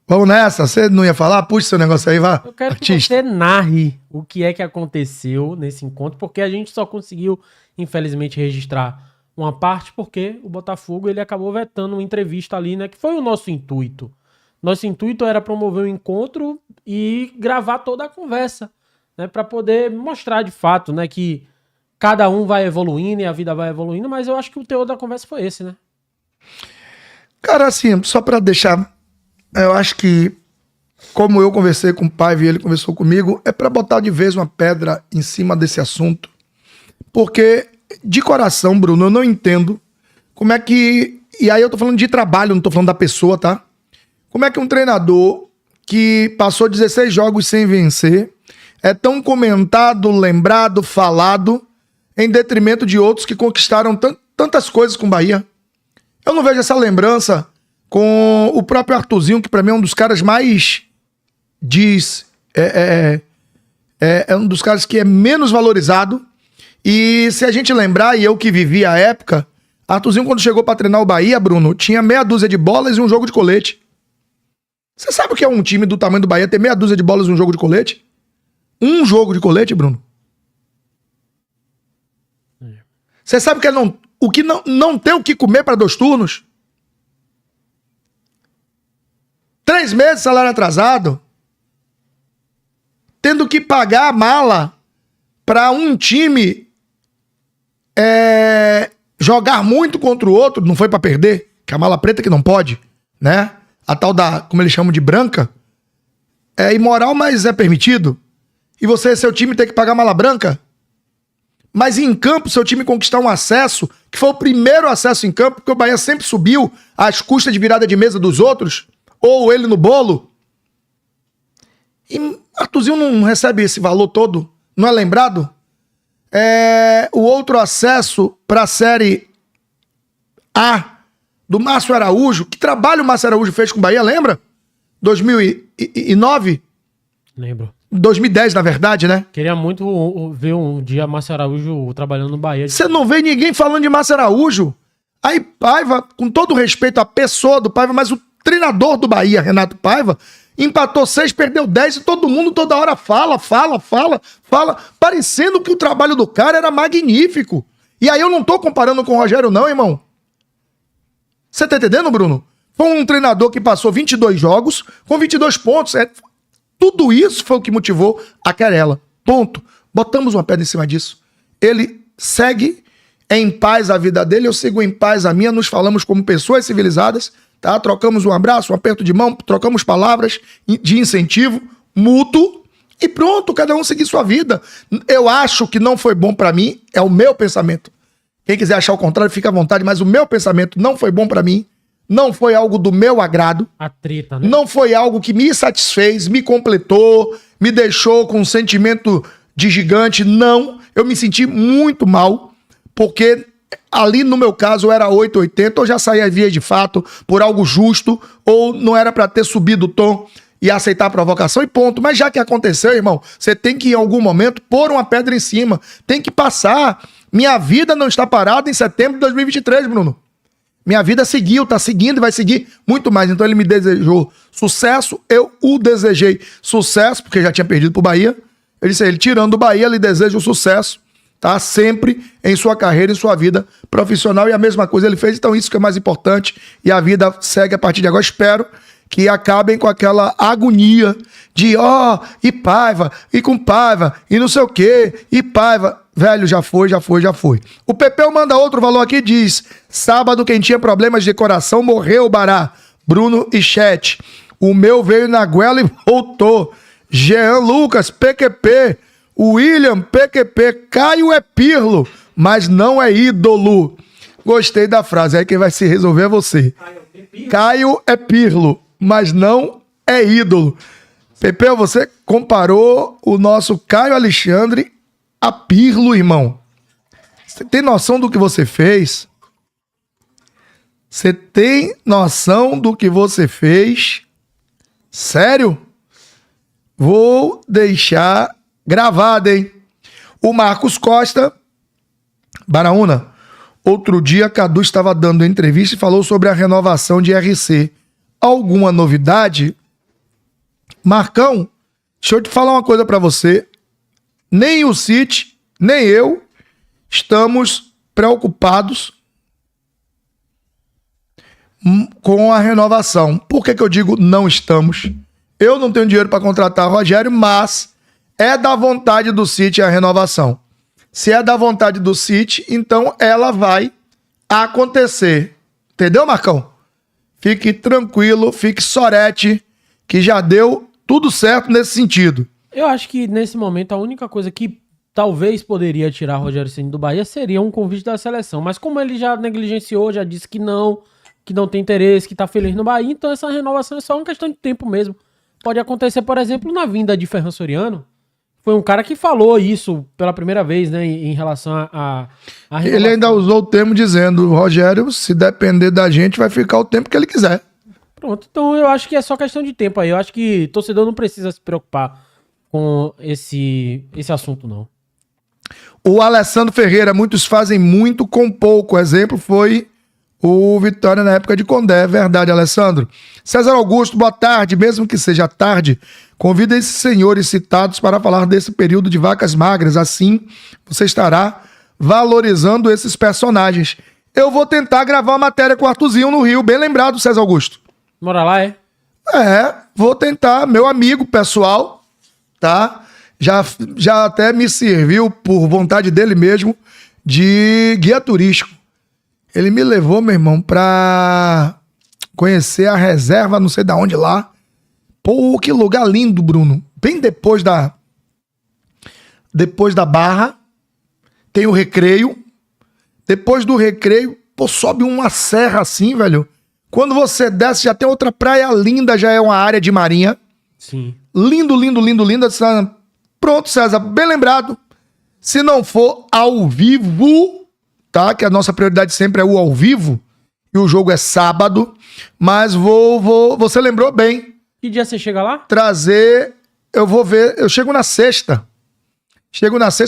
Vamos nessa, você não ia falar? Puxa seu negócio aí, vá. Eu quero que você narre o que é que aconteceu nesse encontro, porque a gente só conseguiu, infelizmente, registrar uma parte, porque o Botafogo ele acabou vetando uma entrevista ali, né? Que foi o nosso intuito. Nosso intuito era promover o encontro e gravar toda a conversa, né? Para poder mostrar de fato, né? Que cada um vai evoluindo e a vida vai evoluindo, mas eu acho que o teor da conversa foi esse, né? Cara, assim, só pra deixar... Eu acho que, como eu conversei com o Paiva e ele conversou comigo, é pra botar de vez uma pedra em cima desse assunto. Porque, de coração, Bruno, eu não entendo como é que... E aí eu tô falando de trabalho, não tô falando da pessoa, tá? Como é que um treinador que passou 16 jogos sem vencer, é tão comentado, lembrado, falado, em detrimento de outros que conquistaram tantas coisas com o Bahia. Eu não vejo essa lembrança com o próprio Arthurzinho, que pra mim é um dos caras mais é um dos caras que é menos valorizado. E se a gente lembrar, e eu que vivi a época, Arthurzinho, quando chegou pra treinar o Bahia, Bruno, tinha meia dúzia de bolas e um jogo de colete. Você sabe o que é um time do tamanho do Bahia ter meia dúzia de bolas e um jogo de colete? Um jogo de colete, Bruno? Você sabe que é não ter o que comer para 2 turnos? 3 meses de salário atrasado? Tendo que pagar a mala para um time jogar muito contra o outro, não foi para perder, que é a mala preta que não pode, né? A tal da, como eles chamam de branca, é imoral, mas é permitido. E você, seu time, tem que pagar mala branca? Mas em campo, seu time conquistar um acesso, que foi o primeiro acesso em campo, porque o Bahia sempre subiu às custas de virada de mesa dos outros, ou ele no bolo. E Arthurzinho não recebe esse valor todo, não é lembrado? O outro acesso para a Série A do Márcio Araújo, que trabalho o Márcio Araújo fez com o Bahia, lembra? 2009? Lembro. 2010, na verdade, né? Queria muito ver um dia Márcio Araújo trabalhando no Bahia. Você não vê ninguém falando de Márcio Araújo. Aí Paiva, com todo respeito à pessoa do Paiva, mas o treinador do Bahia, Renato Paiva, empatou 6, perdeu 10 e todo mundo toda hora fala, parecendo que o trabalho do cara era magnífico. E aí eu não tô comparando com o Rogério não, irmão. Você tá entendendo, Bruno? Foi um treinador que passou 22 jogos com 22 pontos. Tudo isso foi o que motivou a querela. Ponto. Botamos uma pedra em cima disso. Ele segue em paz a vida dele, eu sigo em paz a minha, nos falamos como pessoas civilizadas, tá? Trocamos um abraço, um aperto de mão, trocamos palavras de incentivo mútuo e pronto, cada um seguir sua vida. Eu acho que não foi bom pra mim, é o meu pensamento. Quem quiser achar o contrário, fica à vontade, mas o meu pensamento não foi bom pra mim, não foi algo do meu agrado. A treta, né? Não foi algo que me satisfez, me completou, me deixou com um sentimento de gigante. Não, eu me senti muito mal, porque ali no meu caso era 880, ou já saía vias de fato por algo justo, ou não era pra ter subido o tom e aceitar a provocação e ponto. Mas já que aconteceu, irmão, você tem que em algum momento pôr uma pedra em cima, tem que passar. Minha vida não está parada em setembro de 2023, Bruno. Minha vida seguiu, tá seguindo e vai seguir muito mais. Então ele me desejou sucesso, eu o desejei sucesso, porque já tinha perdido pro Bahia. Ele disse, ele tirando do Bahia, lhe desejo sucesso, tá? Sempre em sua carreira, em sua vida profissional. E a mesma coisa ele fez, então isso que é mais importante. E a vida segue a partir de agora. Espero que acabem com aquela agonia de, e Paiva, e com Paiva, e não sei o quê, e Paiva. Velho, já foi. O Pepeu manda outro valor aqui, diz, sábado quem tinha problemas de coração morreu, Bará. Bruno e Chat. O meu veio na goela e voltou. Jean Lucas, PQP. William, PQP. Caio é Pirlo, mas não é ídolo. Gostei da frase, aí quem vai se resolver é você. Caio é Pirlo, mas não é ídolo. Pepeu, você comparou o nosso Caio Alexandre a Pirlo, irmão. Você tem noção do que você fez? Você tem noção do que você fez? Sério? Vou deixar gravado, hein? O Marcos Costa, Baraúna, outro dia Cadu estava dando entrevista e falou sobre a renovação de RC. Alguma novidade? Marcão, deixa eu te falar uma coisa pra você. Nem o City, nem eu estamos preocupados com a renovação. Por que eu digo não estamos? Eu não tenho dinheiro para contratar Rogério, mas é da vontade do City a renovação. Se é da vontade do City, então ela vai acontecer. Entendeu, Marcão? Fique tranquilo, fique sorete, que já deu tudo certo nesse sentido. Eu acho que nesse momento a única coisa que talvez poderia tirar Rogério Ceni do Bahia seria um convite da seleção. Mas como ele já negligenciou, já disse que não tem interesse, que tá feliz no Bahia, então essa renovação é só uma questão de tempo mesmo. pode acontecer, por exemplo, na vinda de Ferran Soriano. Foi um cara que falou isso pela primeira vez, né, em relação a Ele ainda usou o termo dizendo, Rogério, se depender da gente, vai ficar o tempo que ele quiser. Pronto, então eu acho que é só questão de tempo aí. Eu acho que torcedor não precisa se preocupar com esse assunto, não. O Alessandro Ferreira, muitos fazem muito com pouco. O exemplo foi o Vitória na época de Condé. É verdade, Alessandro. César Augusto, boa tarde. Mesmo que seja tarde, convida esses senhores citados para falar desse período de vacas magras. Assim, você estará valorizando esses personagens. Eu vou tentar gravar uma matéria com o Arthurzinho no Rio. Bem lembrado, César Augusto. Mora lá, é? Vou tentar. Meu amigo pessoal, tá? Já até me serviu, por vontade dele mesmo, de guia turístico. Ele me levou, meu irmão, pra conhecer a reserva, não sei de onde lá. Pô, que lugar lindo, Bruno. Bem depois da Barra, tem o Recreio. Depois do Recreio, pô, sobe uma serra assim, velho. Quando você desce, já tem outra praia linda, já é uma área de marinha. Sim. Lindo, lindo, lindo, lindo. Pronto, César, bem lembrado. Se não for ao vivo, tá? Que a nossa prioridade sempre é o ao vivo. E o jogo é sábado. Mas você lembrou bem. Que dia você chega lá? Trazer... Eu vou ver... Eu chego na sexta.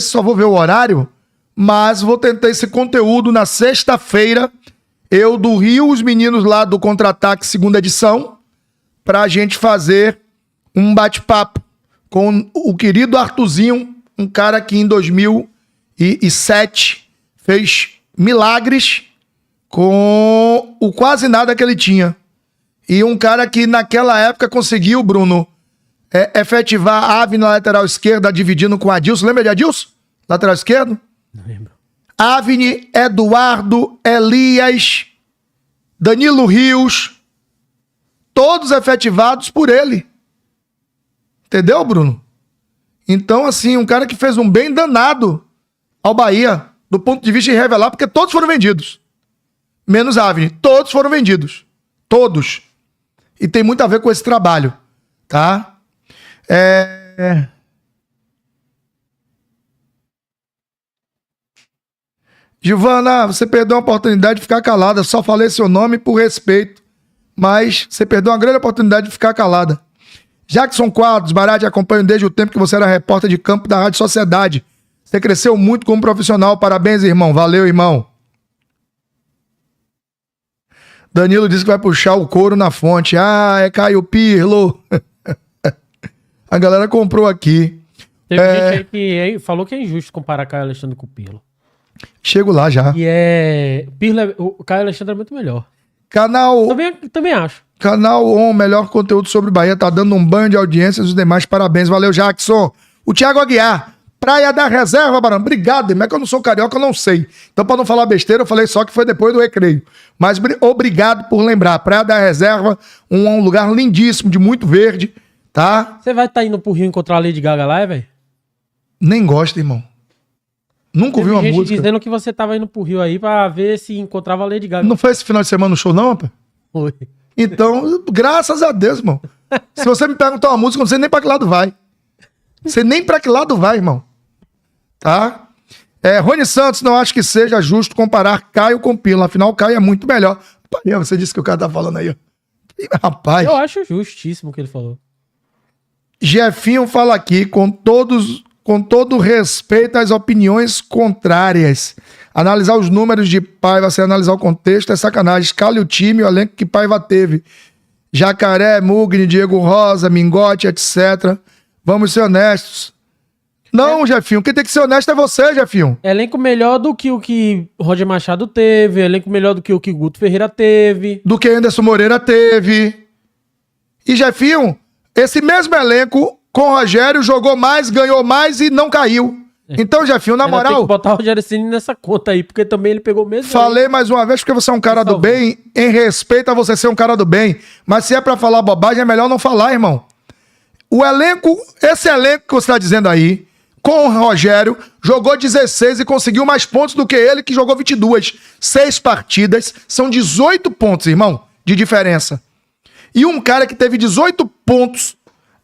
Só vou ver o horário. Mas vou tentar esse conteúdo na sexta-feira. Eu do Rio, os meninos lá do Contra-Ataque, segunda edição. Pra gente fazer um bate-papo com o querido Arthurzinho, um cara que em 2007 fez milagres com o quase nada que ele tinha. E um cara que naquela época conseguiu, Bruno, efetivar a ave na lateral esquerda, dividindo com Adilson. Lembra de Adilson? Lateral esquerdo? Não lembro. Avni, Eduardo, Elias, Danilo Rios, todos efetivados por ele. Entendeu, Bruno? Então, assim, um cara que fez um bem danado ao Bahia, do ponto de vista de revelar, porque todos foram vendidos. Menos Avni. Todos foram vendidos. Todos. E tem muito a ver com esse trabalho, tá? Giovana, você perdeu a oportunidade de ficar calada. Só falei seu nome por respeito. Mas você perdeu uma grande oportunidade de ficar calada. Jackson Quadros, Barati, acompanho desde o tempo que você era repórter de campo da Rádio Sociedade. Você cresceu muito como profissional. Parabéns, irmão. Valeu, irmão. Danilo disse que vai puxar o couro na fonte. Ah, é Caio Pirlo. A galera comprou aqui. Teve gente aí que falou que é injusto comparar Caio Alexandre com o Pirlo. Chego lá já. E o Caio Alexandre é muito melhor. Canal Também acho. Canal On, melhor conteúdo sobre Bahia, tá dando um banho de audiência dos demais. Parabéns, valeu, Jackson. O Thiago Aguiar, Praia da Reserva, Barão. Obrigado, irmão. É que eu não sou carioca, eu não sei. Então, pra não falar besteira, eu falei só que foi depois do Recreio. Mas obrigado por lembrar. Praia da Reserva, um lugar lindíssimo, de muito verde, tá? Você vai estar indo pro Rio encontrar a Lady Gaga lá, velho? Nem gosto, irmão. Nunca ouvi uma gente música. dizendo que você tava indo pro Rio aí pra ver se encontrava a Lady Gaga. Não foi esse final de semana no show, não, rapaz? Foi. Então, graças a Deus, irmão. Se você me perguntar uma música, eu não sei nem pra que lado vai. Não sei nem pra que lado vai, irmão. Tá? Rony Santos, não acho que seja justo comparar Caio com Pirlo. Afinal, Caio é muito melhor. Você disse que o cara tá falando aí, ó. Rapaz. Eu acho justíssimo o que ele falou. Jefinho fala aqui, com todo respeito às opiniões contrárias. Analisar os números de Paiva sem analisar o contexto é sacanagem. Escale o time, o elenco que Paiva teve. Jacaré, Mugni, Diego Rosa, Mingote, etc. Vamos ser honestos. Não, Jefinho, quem tem que ser honesto é você, Jefinho. Elenco melhor do que o que Roger Machado teve, elenco melhor do que o que Guto Ferreira teve. Do que Anderson Moreira teve. E, Jefinho, esse mesmo elenco com o Rogério jogou mais, ganhou mais e não caiu. Então, Jefinho, na moral... Tem que botar o Rogério Ceni nessa conta aí, porque também ele pegou o mesmo... Falei mais uma vez porque você é um cara do bem, em respeito a você ser um cara do bem. Mas se é pra falar bobagem, é melhor não falar, irmão. O elenco, esse elenco que você tá dizendo aí, com o Rogério, jogou 16 e conseguiu mais pontos do que ele, que jogou 22. 6 partidas, são 18 pontos, irmão, de diferença. E um cara que teve 18 pontos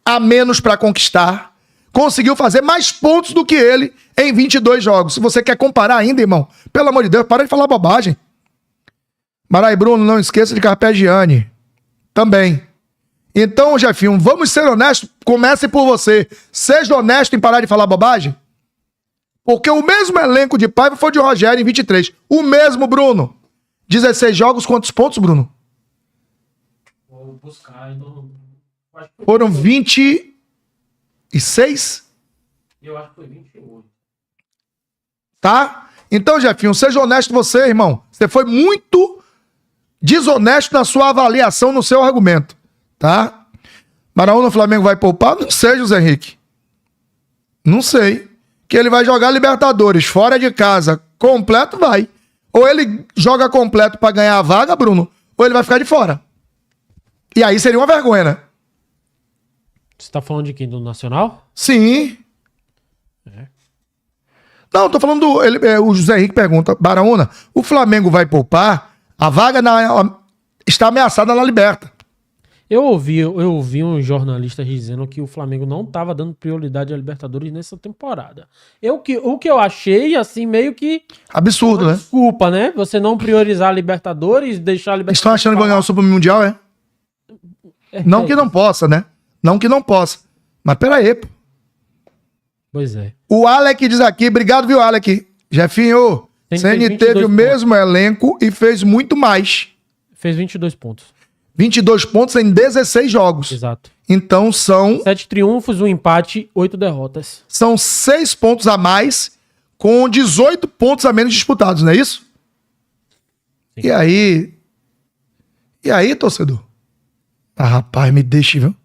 a menos para conquistar, conseguiu fazer mais pontos do que ele em 22 jogos. Se você quer comparar ainda, irmão, pelo amor de Deus, para de falar bobagem. Marai e Bruno, não esqueça de Carpegiani. Também. Então, Jefinho, vamos ser honestos. Comece por você. Seja honesto em parar de falar bobagem. Porque o mesmo elenco de Paiva foi de Rogério em 23. O mesmo, Bruno. 16 jogos, quantos pontos, Bruno? Vou buscar, então... Foram 26? Eu acho que foi 28. Tá? Então, Jefinho, seja honesto você, irmão. Você foi muito desonesto na sua avaliação, no seu argumento. Tá? Maraúna, o Flamengo vai poupar? Não sei, José Henrique. Não sei. Que ele vai jogar Libertadores fora de casa completo, vai. Ou ele joga completo pra ganhar a vaga, Bruno, ou ele vai ficar de fora. E aí seria uma vergonha, né? Você tá falando de quem? Do Nacional? Sim. Não, tô falando do... o José Henrique pergunta, Baraúna, o Flamengo vai poupar? A vaga está ameaçada na Liberta. Eu ouvi um jornalista dizendo que o Flamengo não tava dando prioridade à Libertadores nessa temporada. O que eu achei, assim, meio que... Absurdo, né? Desculpa, né? Você não priorizar a Libertadores, deixar a Libertadores... Estão achando que vão ganhar o Super Mundial, é? Não que não possa, né? Não que não possa. Mas peraí, pô. Pois é. O Alec diz aqui, obrigado, viu, Alec? Jefinho, CN teve o mesmo elenco e fez muito mais. Fez 22 pontos. 22 pontos em 16 jogos. Exato. Então são... 7 triunfos, 1 empate, 8 derrotas. São 6 pontos a mais, com 18 pontos a menos disputados, não é isso? Sim. E aí... E aí, torcedor? Ah, rapaz, me deixe, viu?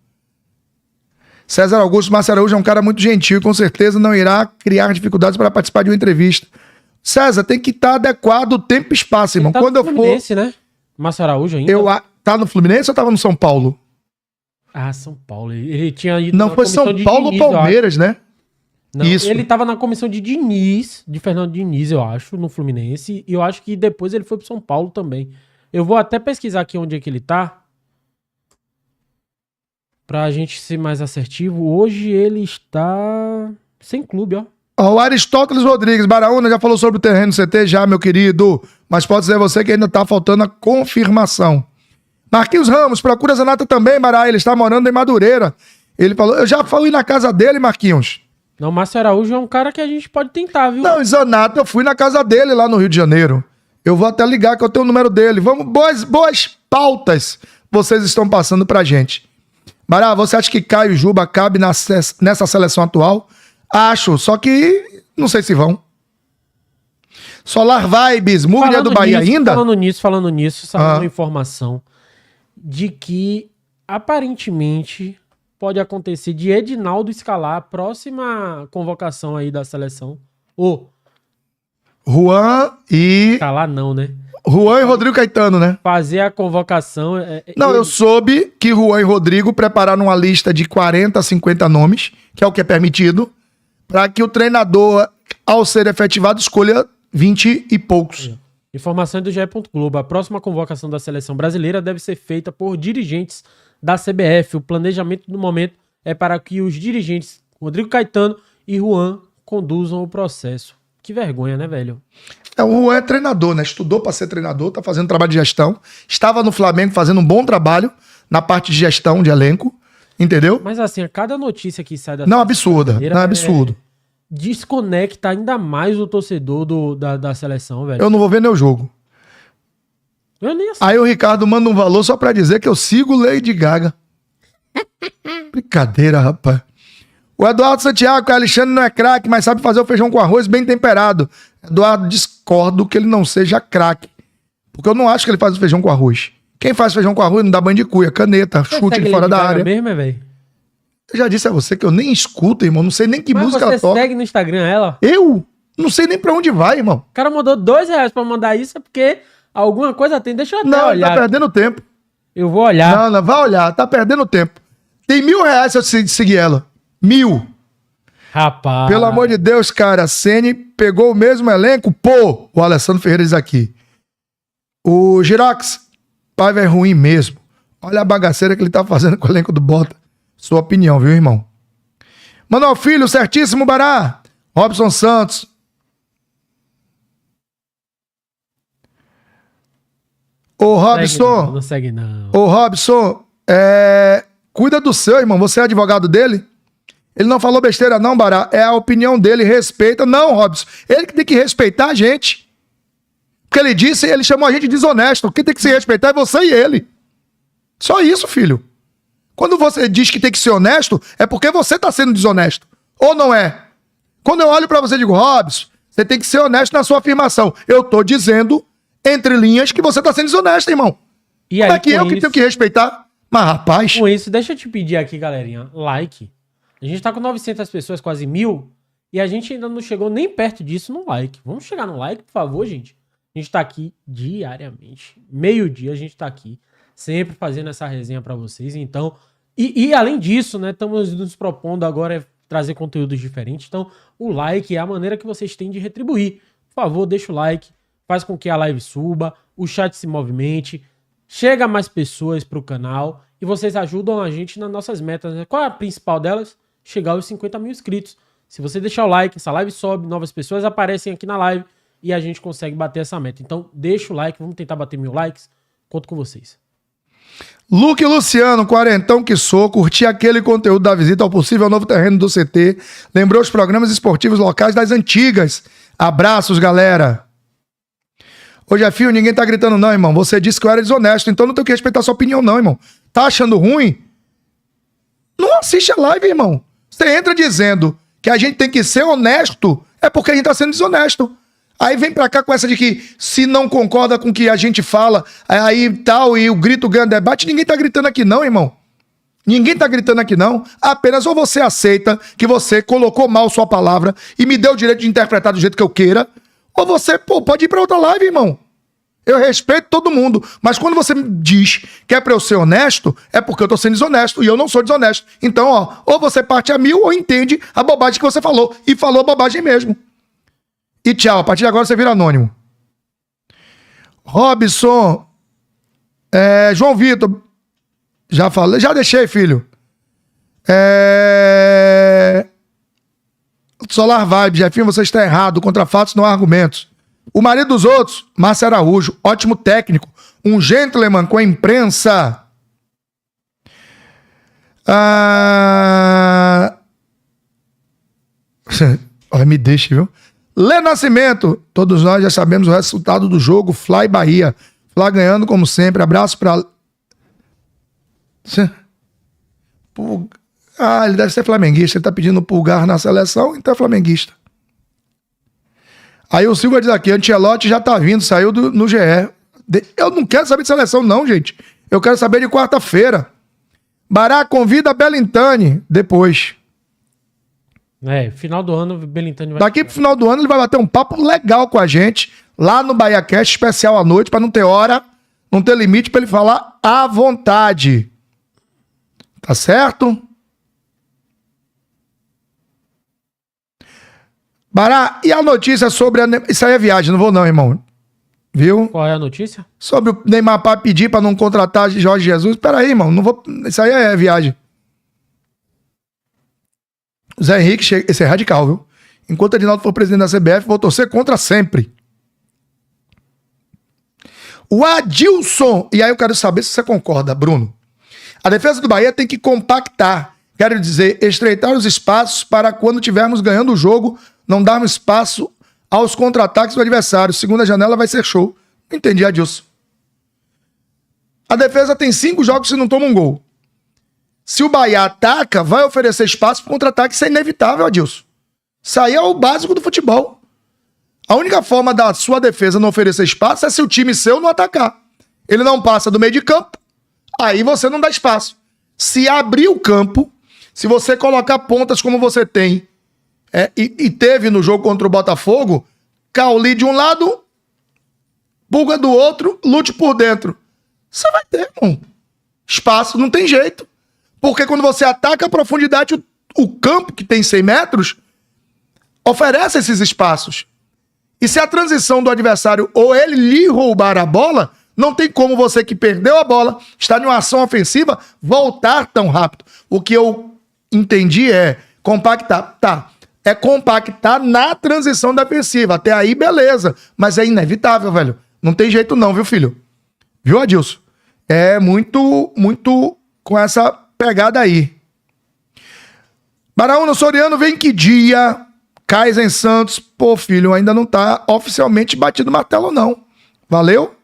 César Augusto Márcio Araújo é um cara muito gentil e com certeza não irá criar dificuldades para participar de uma entrevista. César, tem que estar adequado o tempo e espaço, irmão. Tá Quando eu for... Fluminense, né? Márcio Araújo ainda. Tá no Fluminense ou tava no São Paulo? Ah, São Paulo. Ele tinha ido Não, na foi comissão São de Paulo ou Diniz, eu Palmeiras, né? Não, Isso. ele tava na comissão de Diniz, de Fernando Diniz, eu acho, no Fluminense. E eu acho que depois ele foi pro São Paulo também. Eu vou até pesquisar aqui onde é que ele tá. Pra gente ser mais assertivo. Hoje ele está sem clube, ó. Ó, o Aristóteles Rodrigues, Baraúna já falou sobre o terreno CT já, meu querido. Mas pode dizer você que ainda tá faltando a confirmação. Marquinhos Ramos, procura Zanata também, Bará. Ele está morando em Madureira. Ele falou, eu já fui na casa dele, Marquinhos. Não, Márcio Araújo é um cara que a gente pode tentar, viu? Não, Zanata, eu fui na casa dele lá no Rio de Janeiro. Eu vou até ligar que eu tenho o número dele. Vamos, boas pautas vocês estão passando pra gente. Bará, você acha que Caio e Juba cabe nessa seleção atual? Acho, só que não sei se vão. Solar Vibes, Múria do Bahia ainda? Falando nisso, saiu uma informação de que aparentemente pode acontecer de Edinaldo escalar a próxima convocação aí da seleção. Juan e... Escalar não, né? Juan e Rodrigo Caetano, né? Fazer a convocação... Não, eu soube que Juan e Rodrigo prepararam uma lista de 40 a 50 nomes, que é o que é permitido, para que o treinador, ao ser efetivado, escolha 20 e poucos. Informações do GE. Globo. A próxima convocação da seleção brasileira deve ser feita por dirigentes da CBF. O planejamento do momento é para que os dirigentes Rodrigo Caetano e Juan conduzam o processo. Que vergonha, né, velho? O Juan é treinador, né? Estudou para ser treinador, tá fazendo trabalho de gestão. Estava no Flamengo fazendo um bom trabalho na parte de gestão de elenco. Entendeu? Mas assim, a cada notícia que sai da... Não, absurda. Não, absurdo. Desconecta ainda mais o torcedor da seleção, velho. Eu não vou ver nem o jogo. Eu nem assim. Aí o Ricardo manda um valor só pra dizer que eu sigo Lady Gaga. Brincadeira, rapaz. O Eduardo Santiago, que o Alexandre não é craque, mas sabe fazer o feijão com arroz bem temperado. Eduardo, discordo que ele não seja craque. Porque eu não acho que ele faz o feijão com arroz. Quem faz feijão com arroz não dá banho de cuia, caneta, chute de fora da área. Mesmo, velho? Eu já disse a você que eu nem escuto, irmão. Não sei nem que música ela toca. Você segue no Instagram ela? Eu? Não sei nem pra onde vai, irmão. O cara mandou R$2 pra mandar isso, é porque alguma coisa tem. Deixa eu até olhar. Não, tá perdendo tempo. Eu vou olhar. Não, vai olhar. Tá perdendo tempo. Tem R$1.000 se eu seguir ela. 1.000. Rapaz. Pelo amor de Deus, cara. A Ceni pegou o mesmo elenco? Pô, o Alessandro Ferreira diz aqui. O Girox, Paiva é ruim mesmo. Olha a bagaceira que ele tá fazendo com o elenco do Bota. Sua opinião, viu, irmão? Manuel Filho, certíssimo, Bará. Robson Santos. Ô, Robson. Não segue, não. Ô, Robson, cuida do seu, irmão. Você é advogado dele? Ele não falou besteira, não, Bará. É a opinião dele, respeita. Não, Robson. Ele que tem que respeitar a gente. Porque ele disse, ele chamou a gente de desonesto. Quem tem que se respeitar é você e ele. Só isso, filho. Quando você diz que tem que ser honesto, é porque você está sendo desonesto. Ou não é? Quando eu olho para você e digo, Robson, você tem que ser honesto na sua afirmação. Eu tô dizendo, entre linhas, que você está sendo desonesto, irmão. E como aí, é que eu que tenho que respeitar? Mas, rapaz... Com isso, deixa eu te pedir aqui, galerinha, like. A gente tá com 900 pessoas, quase 1.000, e a gente ainda não chegou nem perto disso no like. Vamos chegar no like, por favor, gente. A gente tá aqui diariamente. Meio-dia a gente tá aqui, sempre fazendo essa resenha pra vocês. Então, e além disso, né, estamos nos propondo agora trazer conteúdos diferentes. Então, o like é a maneira que vocês têm de retribuir. Por favor, deixa o like, faz com que a live suba, o chat se movimente, chega mais pessoas pro canal e vocês ajudam a gente nas nossas metas, né? Qual é a principal delas? Chegar aos 50 mil inscritos. Se você deixar o like, essa live sobe, novas pessoas aparecem aqui na live e a gente consegue bater essa meta. Então, deixa o like, vamos tentar bater 1.000 likes. Conto com vocês. Luke Luciano, quarentão que sou, curti aquele conteúdo da visita ao possível novo terreno do CT, lembrou os programas esportivos locais das antigas. Abraços, galera. Ô, Jefinho, ninguém tá gritando não, irmão. Você disse que eu era desonesto, então não tenho que respeitar a sua opinião não, irmão. Tá achando ruim? Não assiste a live, irmão. Você entra dizendo que a gente tem que ser honesto, é porque a gente tá sendo desonesto. Aí vem pra cá com essa de que se não concorda com o que a gente fala, aí tal, e o grito ganha debate. Ninguém tá gritando aqui não, irmão. Ninguém tá gritando aqui não. Apenas ou você aceita que você colocou mal sua palavra e me deu o direito de interpretar do jeito que eu queira, ou você, pode ir pra outra live, irmão. Eu respeito todo mundo, mas quando você me diz que é pra eu ser honesto, é porque eu tô sendo desonesto, e eu não sou desonesto. Então, ó, ou você parte a 1.000 ou entende a bobagem que você falou, e falou bobagem mesmo. E tchau, a partir de agora você vira anônimo. Robson, João Vitor, já falei, já deixei, filho. Solar Vibe, Jefinho, você está errado, contra fatos não há argumentos. O marido dos outros, Márcio Araújo, ótimo técnico, um gentleman com a imprensa. Olha, me deixa, viu? Lê Nascimento, todos nós já sabemos o resultado do jogo, Fly Bahia. Fly ganhando como sempre, abraço pra... ele deve ser flamenguista, ele tá pedindo pulgar na seleção, então é flamenguista. Aí o Silva diz aqui, Ancelotti já tá vindo, saiu no GE. Eu não quero saber de seleção não, gente. Eu quero saber de quarta-feira. Bará convida Belintani depois. Final do ano, o Belintani vai... Daqui pro final do ano ele vai bater um papo legal com a gente, lá no BahiaCast, especial à noite, pra não ter hora, não ter limite, pra ele falar à vontade. Tá certo? Bará, e a notícia sobre... Isso aí é viagem, não vou não, irmão. Viu? Qual é a notícia? Sobre o Neymar para pedir pra não contratar Jorge Jesus. Peraí, irmão, não vou... Isso aí é viagem. O Zé Henrique, esse é radical, viu? Enquanto Edinaldo for presidente da CBF, vou torcer contra sempre. O Adilson, e aí eu quero saber se você concorda, Bruno. A defesa do Bahia tem que compactar, quero dizer, estreitar os espaços para quando tivermos ganhando o jogo, não darmos espaço aos contra-ataques do adversário. Segunda janela vai ser show. Não entendi, Adilson. A defesa tem 5 jogos se não toma um gol. Se o Bahia ataca, vai oferecer espaço para contra-ataque, isso é inevitável, Adilson. Isso aí é o básico do futebol. A única forma da sua defesa não oferecer espaço é se o time seu não atacar. Ele não passa do meio de campo, aí você não dá espaço. Se abrir o campo, se você colocar pontas como você tem, e teve no jogo contra o Botafogo, Cauli de um lado, Pulga do outro, Lute por dentro. Você vai ter, irmão. Espaço não tem jeito. Porque quando você ataca a profundidade, o campo, que tem 100 metros, oferece esses espaços. E se a transição do adversário ou ele lhe roubar a bola, Não tem como você que perdeu a bola, está em uma ação ofensiva, voltar tão rápido. O que eu entendi é compactar. Tá. É compactar na transição defensiva. Até aí, beleza. Mas é inevitável, velho. Não tem jeito não, viu, filho? Viu, Adilson? É muito com essa pegada aí. Baraúna Soriano, vem que dia? Kaizen Santos. Pô, filho, ainda não tá oficialmente batido o martelo, não. Valeu?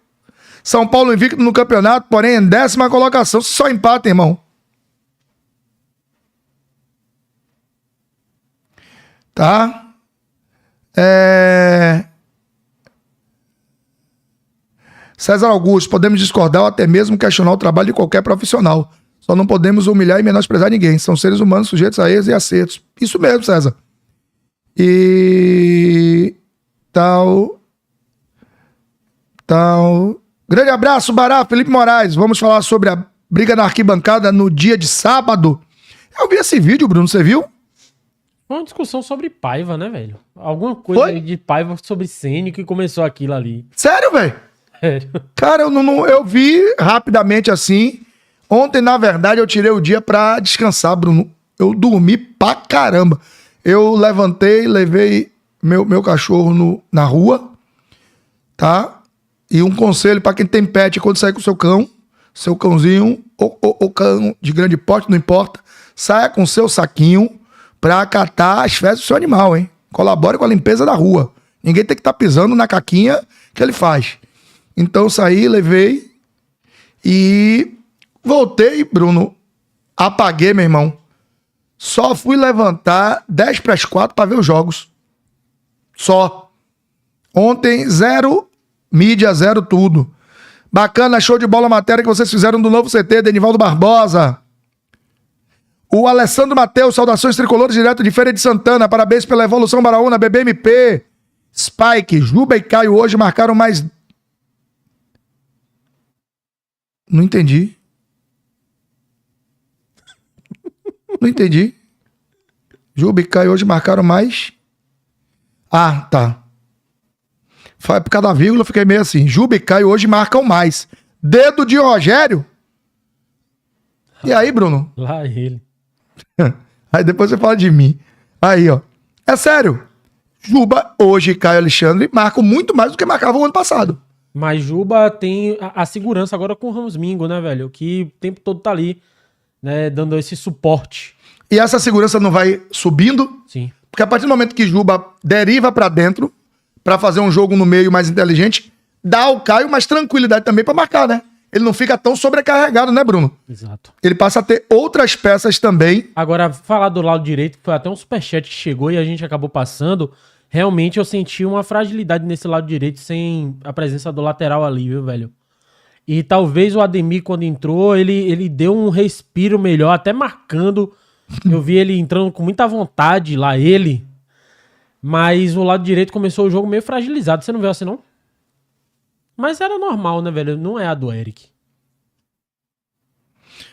São Paulo invicto no campeonato, porém em 10ª colocação. Só empata, irmão. Tá? César Augusto, podemos discordar ou até mesmo questionar o trabalho de qualquer profissional. Só não podemos humilhar e menosprezar ninguém. São seres humanos sujeitos a erros e acertos. Isso mesmo, César. E tal. Grande abraço, Bará, Felipe Moraes. Vamos falar sobre a briga na arquibancada no dia de sábado. Eu vi esse vídeo, Bruno, você viu? Foi uma discussão sobre Paiva, né, velho? Alguma coisa aí de Paiva sobre Ceni que começou aquilo ali. Sério, velho? Sério. Cara, eu vi rapidamente assim. Ontem, na verdade, eu tirei o dia pra descansar, Bruno. Eu dormi pra caramba. Eu levantei, levei meu cachorro na rua, tá? E um conselho pra quem tem pet, quando sair com seu cãozinho, ou cão de grande porte, não importa, saia com seu saquinho pra acatar as fezes do seu animal, hein? Colabore com a limpeza da rua. Ninguém tem que estar pisando na caquinha que ele faz. Então saí, levei e voltei, Bruno. Apaguei, meu irmão. Só fui levantar 3:10 pra ver os jogos. Só. Ontem, 0 mídia, 0 tudo. Bacana, show de bola a matéria que vocês fizeram do novo CT, Denivaldo Barbosa. O Alessandro Mateus, saudações tricolores direto de Feira de Santana. Parabéns pela evolução, Baraúna, BBMP. Spike, Juba e Caio hoje marcaram mais... Não entendi. Não entendi. Juba e Caio hoje marcaram mais... Ah, tá. Foi por causa da vírgula, eu fiquei meio assim. Juba e Caio hoje marcam mais. Dedo de Rogério? E aí, Bruno? Lá ele. Aí depois você fala de mim. Aí, ó. É sério. Juba, hoje, Caio Alexandre marcam muito mais do que marcavam o ano passado. Mas Juba tem a segurança agora com o Ramos Mingo, né, velho? Que o tempo todo tá ali, né, dando esse suporte. E essa segurança não vai subindo? Sim. Porque a partir do momento que Juba deriva pra dentro, pra fazer um jogo no meio mais inteligente, dá ao Caio mais tranquilidade também pra marcar, né? Ele não fica tão sobrecarregado, né, Bruno? Exato. Ele passa a ter outras peças também. Agora, falar do lado direito, foi até um superchat que chegou e a gente acabou passando. Realmente eu senti uma fragilidade nesse lado direito sem a presença do lateral ali, viu, velho? E talvez o Ademir, quando entrou, ele deu um respiro melhor, até marcando. Eu vi ele entrando com muita vontade lá, ele. Mas o lado direito começou o jogo meio fragilizado. Você não viu assim, não? Mas era normal, né, velho? Não é a do Eric.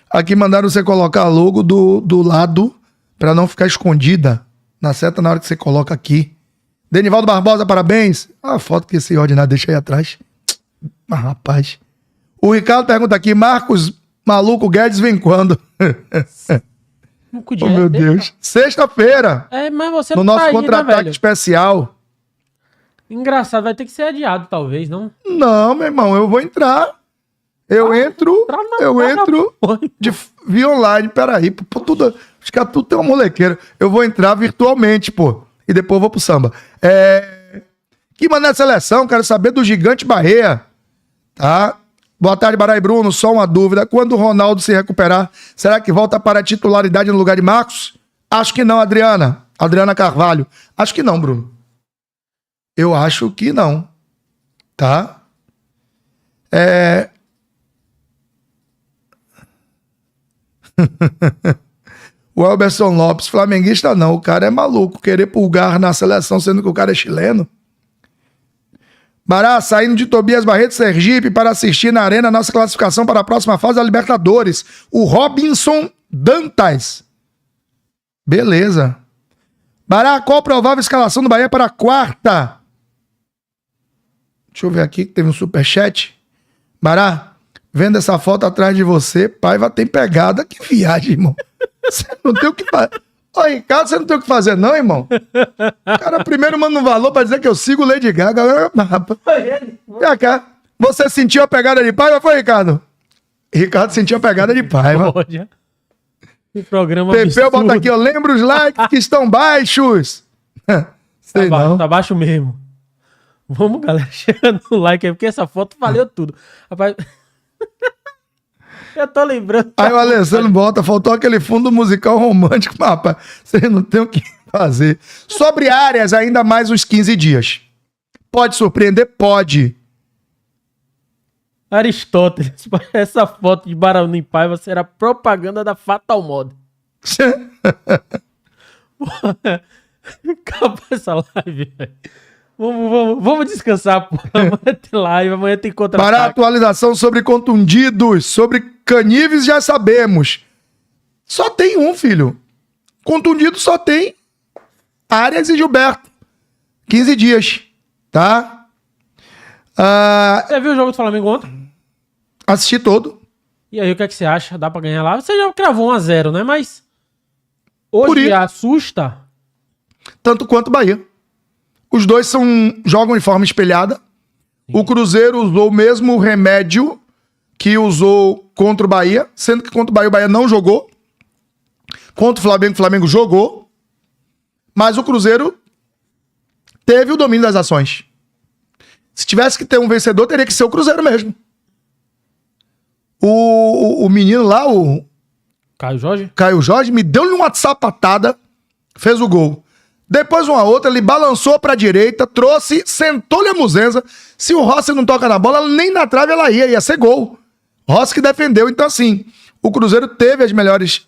Aqui mandaram você colocar a logo do lado pra não ficar escondida na seta na hora que você coloca aqui. Denivaldo Barbosa, parabéns. A foto que esse ordinário deixa aí atrás. Mas, rapaz. O Ricardo pergunta aqui, Marcos Maluco Guedes vem quando? Oh, meu Deus. Sexta-feira. É, mas você no não nosso tá aí, né, contra-ataque velho? especial. Engraçado, vai ter que ser adiado, talvez, não? Não, meu irmão, eu vou entrar. Eu entro via online. Peraí, pô, tudo, os caras tudo tem uma molequeira. Eu vou entrar virtualmente, pô. E depois eu vou pro samba. Que mané seleção, quero saber do Gigante Barreia. Tá? Boa tarde, Bará e Bruno. Só uma dúvida. Quando o Ronaldo se recuperar, será que volta para a titularidade no lugar de Marcos? Acho que não, Adriana. Adriana Carvalho. Acho que não, Bruno. Eu acho que não. Tá? O Elberson Lopes, flamenguista não. O cara é maluco. Querer pulgar na seleção sendo que o cara é chileno. Bará, saindo de Tobias Barreto, Sergipe, para assistir na Arena nossa classificação para a próxima fase da Libertadores. O Robinson Dantas. Beleza. Bará, qual a provável escalação do Bahia para a quarta? Deixa eu ver aqui, que teve um superchat. Bará, vendo essa foto atrás de você, Paiva tem pegada. Que viagem, irmão. Você não tem o que fazer. Ô, Ricardo, você não tem o que fazer, não, irmão? O cara primeiro manda um valor pra dizer que eu sigo Lady Gaga. Vem cá. Você sentiu a pegada de Paiva, foi, Ricardo? Ricardo sentiu a pegada de Paiva. Olha. Que programa Pepeu absurdo. bota aqui, ó. Lembra os likes que estão baixos. Sei não. Tá baixo mesmo. Vamos, galera, chegando no like aí, porque essa foto valeu tudo. Rapaz, eu tô lembrando. Aí o Alessandro bota, faltou aquele fundo musical romântico, mas, rapaz, você não tem o que fazer. Sobre áreas, ainda mais uns 15 dias. Pode surpreender? Pode. Aristóteles, essa foto de Baraúna em Paiva será propaganda da Fatal Mod. Acabou essa live, velho. Vamos descansar, pô. Amanhã tem live, amanhã tem Para a contra-ataque. atualização sobre contundidos, sobre caníveis, já sabemos. Só tem um, filho. Contundido só tem Arias e Gilberto. 15 dias, tá? Você viu o jogo do Flamengo ontem? Assisti todo. E aí, o que é que você acha? Dá pra ganhar lá? Você já cravou 1-0, né? Mas Por hoje isso. assusta. Tanto quanto o Bahia. Os dois jogam em forma espelhada. O Cruzeiro usou o mesmo remédio que usou contra o Bahia, sendo que contra o Bahia não jogou. Contra o Flamengo jogou. Mas o Cruzeiro teve o domínio das ações. Se tivesse que ter um vencedor, teria que ser o Cruzeiro mesmo. O menino lá, o Caio Jorge, me deu-lhe uma sapatada, fez o gol. Depois uma outra, ele balançou pra direita, trouxe, sentou-lhe a muzenza. Se o Rossi não toca na bola, nem na trave ela ia ser gol. Rossi que defendeu. Então assim, o Cruzeiro teve as melhores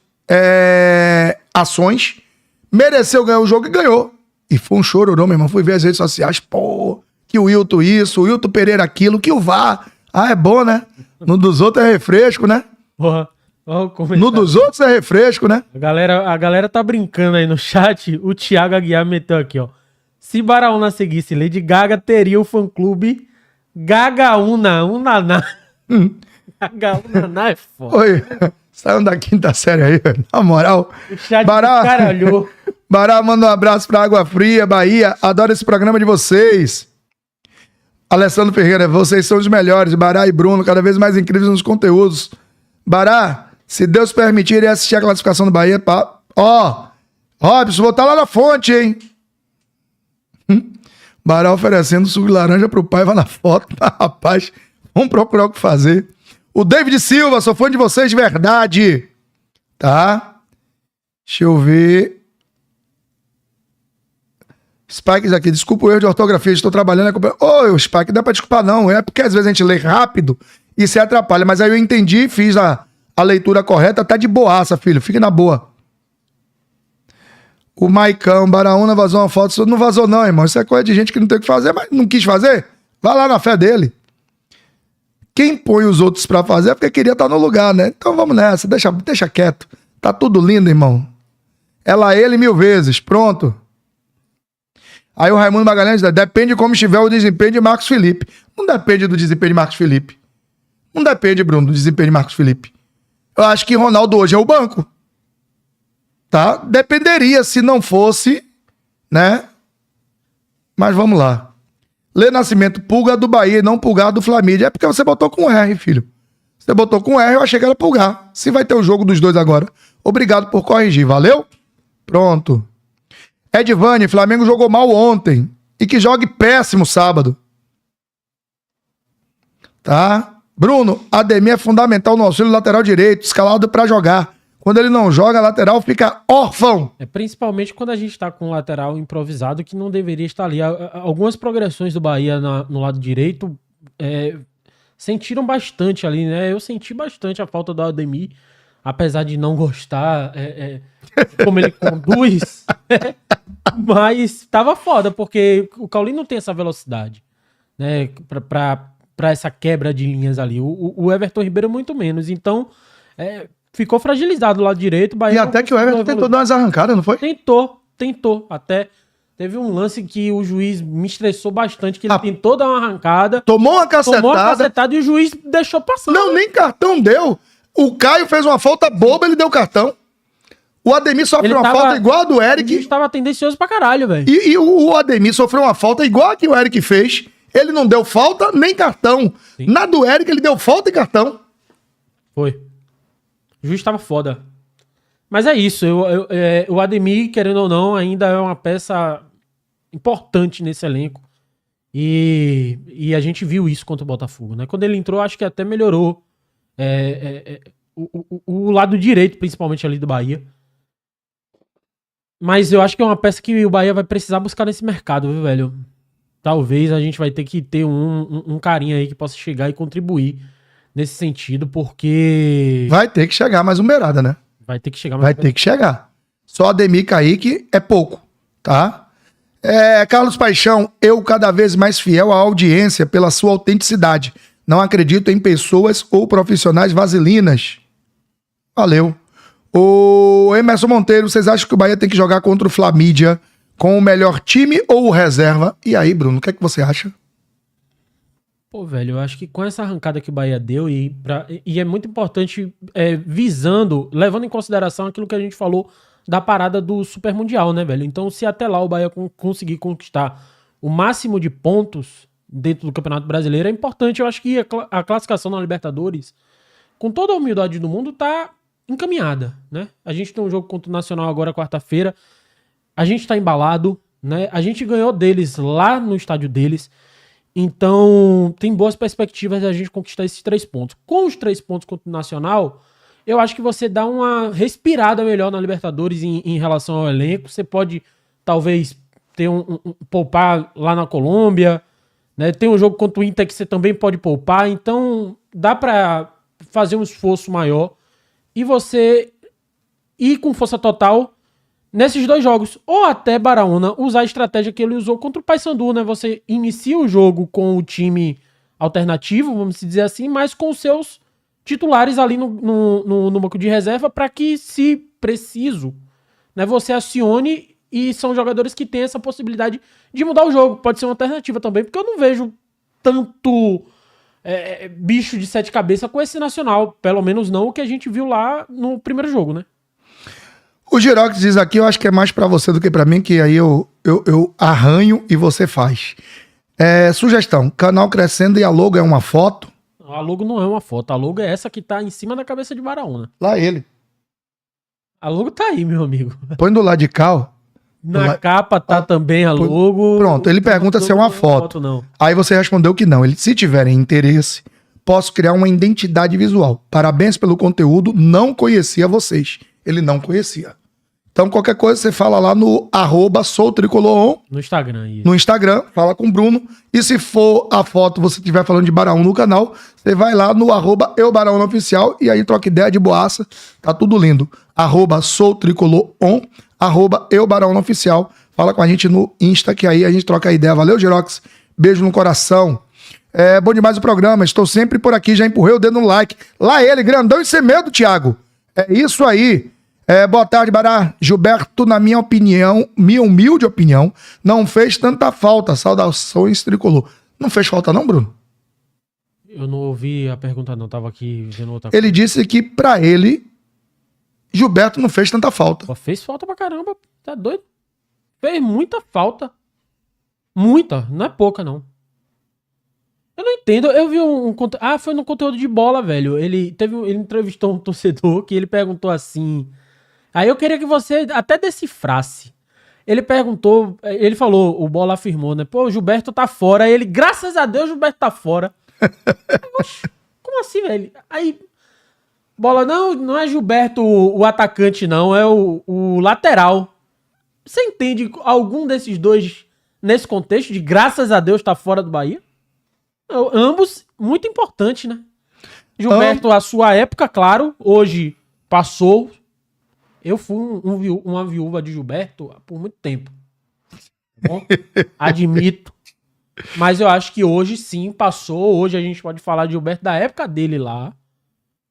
ações, mereceu ganhar o jogo e ganhou. E foi um chororô, meu irmão. Fui ver as redes sociais, pô, que o Wilton isso, o Wilton Pereira aquilo, que o VAR. Ah, é bom, né? No dos outros é refresco, né? Porra. No dos outros é refresco, né? A galera tá brincando aí no chat. O Thiago Aguiar meteu aqui, ó. Se Baraúna seguisse Lady Gaga, teria o fã-clube Gagaúna, Unaná. Gagaúna é foda. Oi, saiam da quinta série aí, velho. Na moral. O chat Bará, caralhou. Bará, manda um abraço pra Água Fria, Bahia. Adoro esse programa de vocês. Alessandro Ferreira, vocês são os melhores. Bará e Bruno, cada vez mais incríveis nos conteúdos. Bará, se Deus permitir, irei assistir a classificação do Bahia. Robson, vou estar lá na fonte, hein? Bará oferecendo suco de laranja pro pai, vai na foto. Rapaz, vamos procurar o que fazer. O David Silva, sou fã de vocês de verdade. Tá? Deixa eu ver. Spikes aqui, desculpa o erro de ortografia, estou trabalhando. Ô, Spike, não dá pra desculpar não. É porque às vezes a gente lê rápido e se atrapalha. Mas aí eu entendi e fiz a leitura correta. Tá de boaça, filho. Fique na boa. O Maicão, Baraúna vazou uma foto. Isso não vazou não, irmão. Isso é coisa de gente que não tem o que fazer, mas não quis fazer. Vai lá na fé dele. Quem põe os outros pra fazer é porque queria estar no lugar, né? Então vamos nessa. Deixa quieto. Tá tudo lindo, irmão. Ela, ele 1000 vezes. Pronto. Aí o Raimundo Magalhães diz, depende de como estiver o desempenho de Marcos Felipe. Não depende do desempenho de Marcos Felipe. Não depende, Bruno, do desempenho de Marcos Felipe. Eu acho que Ronaldo hoje é o banco. Tá? Dependeria se não fosse, né? Mas vamos lá. Lê Nascimento, pulga do Bahia e não pulgar do Flamídia. É porque você botou com R, filho. Você botou com R, eu achei que era pulgar. Se vai ter o jogo dos dois agora. Obrigado por corrigir, valeu? Pronto. Edvane, Flamengo jogou mal ontem. E que jogue péssimo sábado. Tá? Bruno, Ademir é fundamental no auxílio lateral direito, escalado pra jogar. Quando ele não joga, a lateral fica órfão. É principalmente quando a gente tá com um lateral improvisado que não deveria estar ali. Algumas progressões do Bahia no lado direito sentiram bastante ali, né? Eu senti bastante a falta do Ademir, apesar de não gostar como ele conduz. Mas tava foda, porque o Cauli não tem essa velocidade, né? Pra essa quebra de linhas ali. O Everton Ribeiro muito menos. Então, ficou fragilizado do lado direito. E até que o Everton tentou dar umas arrancadas, não foi? Tentou até. Teve um lance que o juiz me estressou bastante, que ele tentou dar uma arrancada, Tomou uma cacetada. e o juiz deixou passar. Não, nem cartão deu. O Caio fez uma falta boba, ele deu cartão. O Ademir sofreu uma falta igual a do O Eric. juiz tava tendencioso pra caralho, velho. E o Ademir sofreu uma falta igual a que o Eric fez. Ele não deu falta nem cartão. Sim. Na do Eric, ele deu falta e cartão. Foi. O juiz tava foda. Mas é isso. O Ademir, querendo ou não, ainda é uma peça importante nesse elenco. E a gente viu isso contra o Botafogo, né? Quando ele entrou, acho que até melhorou o lado direito, principalmente ali do Bahia. Mas eu acho que é uma peça que o Bahia vai precisar buscar nesse mercado, viu, velho? Talvez a gente vai ter que ter um carinha aí que possa chegar e contribuir nesse sentido, porque... Vai ter que chegar mais um beirada, né? Vai ter que chegar Vai ter que chegar. Só Ademir e Kaique é pouco, tá? Carlos Paixão, eu cada vez mais fiel à audiência pela sua autenticidade. Não acredito em pessoas ou profissionais vaselinas. Valeu. O Emerson Monteiro, vocês acham que o Bahia tem que jogar contra o Flamídia com o melhor time ou o reserva? E aí, Bruno, o que é que você acha? Pô, velho, eu acho que com essa arrancada que o Bahia deu, e é muito importante levando em consideração aquilo que a gente falou da parada do Super Mundial, né, velho? Então, se até lá o Bahia conseguir conquistar o máximo de pontos dentro do Campeonato Brasileiro, é importante. Eu acho que a classificação na Libertadores, com toda a humildade do mundo, tá encaminhada, né? A gente tem um jogo contra o Nacional agora, quarta-feira. A gente tá embalado, né? A gente ganhou deles lá no estádio deles. Então, tem boas perspectivas de a gente conquistar esses 3 pontos. Com os 3 pontos contra o Nacional, eu acho que você dá uma respirada melhor na Libertadores em relação ao elenco. Você pode, talvez, ter poupar lá na Colômbia, né? Tem um jogo contra o Inter que você também pode poupar. Então, dá pra fazer um esforço maior e você ir com força total nesses 2 jogos. Ou até Baraúna usar a estratégia que ele usou contra o Paysandu, né? Você inicia o jogo com o time alternativo, vamos dizer assim, mas com os seus titulares ali no banco de reserva para que, se preciso, né, você acione, e são jogadores que têm essa possibilidade de mudar o jogo. Pode ser uma alternativa também, porque eu não vejo tanto bicho de 7 cabeças com esse Nacional. Pelo menos não o que a gente viu lá no primeiro jogo, né? O Girox diz aqui, eu acho que é mais pra você do que pra mim, que aí eu arranho e você faz. Sugestão, canal crescendo e a logo é uma foto. A logo não é uma foto, a logo é essa que tá em cima da cabeça de Baraúna. Lá ele. A logo tá aí, meu amigo. Põe do lado de cá, ó. Na capa tá também a logo. Pronto, ele pergunta se é uma foto. Não. Aí você respondeu que não. Ele, se tiverem interesse, posso criar uma identidade visual. Parabéns pelo conteúdo, não conhecia vocês. Ele não conhecia. Então, qualquer coisa, você fala lá no @soutricolor No Instagram, isso. no Instagram, fala com o Bruno. E se for a foto, você estiver falando de Baraúna no canal, você vai lá no @eubaraúnaoficial e aí troca ideia de boaça. Tá tudo lindo. @soutricolor, @eubaraúnaoficial. Fala com a gente no Insta, que aí a gente troca ideia. Valeu, Girox. Beijo no coração. Bom demais o programa. Estou sempre por aqui, já empurrei o dedo no like. Lá ele, grandão e sem medo, Thiago. É isso aí. Boa tarde, Bará. Gilberto, na minha opinião, minha humilde opinião, não fez tanta falta. Saudações, tricolor. Não fez falta não, Bruno? Eu não ouvi a pergunta não, tava aqui vendo outra coisa. Ele disse que pra ele, Gilberto não fez tanta falta. Pô, fez falta pra caramba, tá doido? Fez muita falta. Muita, não é pouca não. Eu não entendo, eu vi foi no conteúdo de bola, velho. Ele entrevistou um torcedor que ele perguntou assim... Aí eu queria que você até decifrasse. Ele perguntou, ele falou, o Bola afirmou, né? Pô, o Gilberto tá fora. Aí ele, graças a Deus, o Gilberto tá fora. Oxe, como assim, velho? Aí, Bola, não é Gilberto o atacante, não. É o lateral. Você entende algum desses dois nesse contexto de graças a Deus tá fora do Bahia? Ambos, muito importante, né? Gilberto, a sua época, claro, hoje passou... Eu fui uma viúva de Gilberto por muito tempo. Bom, admito. Mas eu acho que hoje sim passou. Hoje a gente pode falar de Gilberto da época dele lá.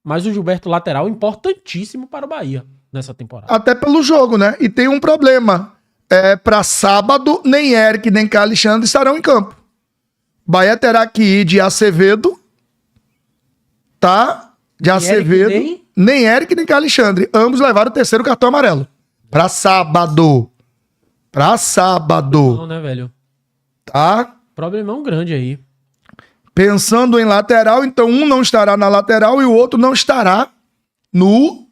Mas o Gilberto lateral importantíssimo para o Bahia nessa temporada. Até pelo jogo, né? E tem um problema. Para sábado, nem Eric nem Caio Alexandre estarão em campo. Bahia terá que ir de Acevedo, tá? De Acevedo. Nem Eric nem Caio Alexandre. Ambos levaram o terceiro cartão amarelo. Para sábado. Não, né, velho? Tá? Problemão grande aí. Pensando em lateral, então um não estará na lateral e o outro não estará no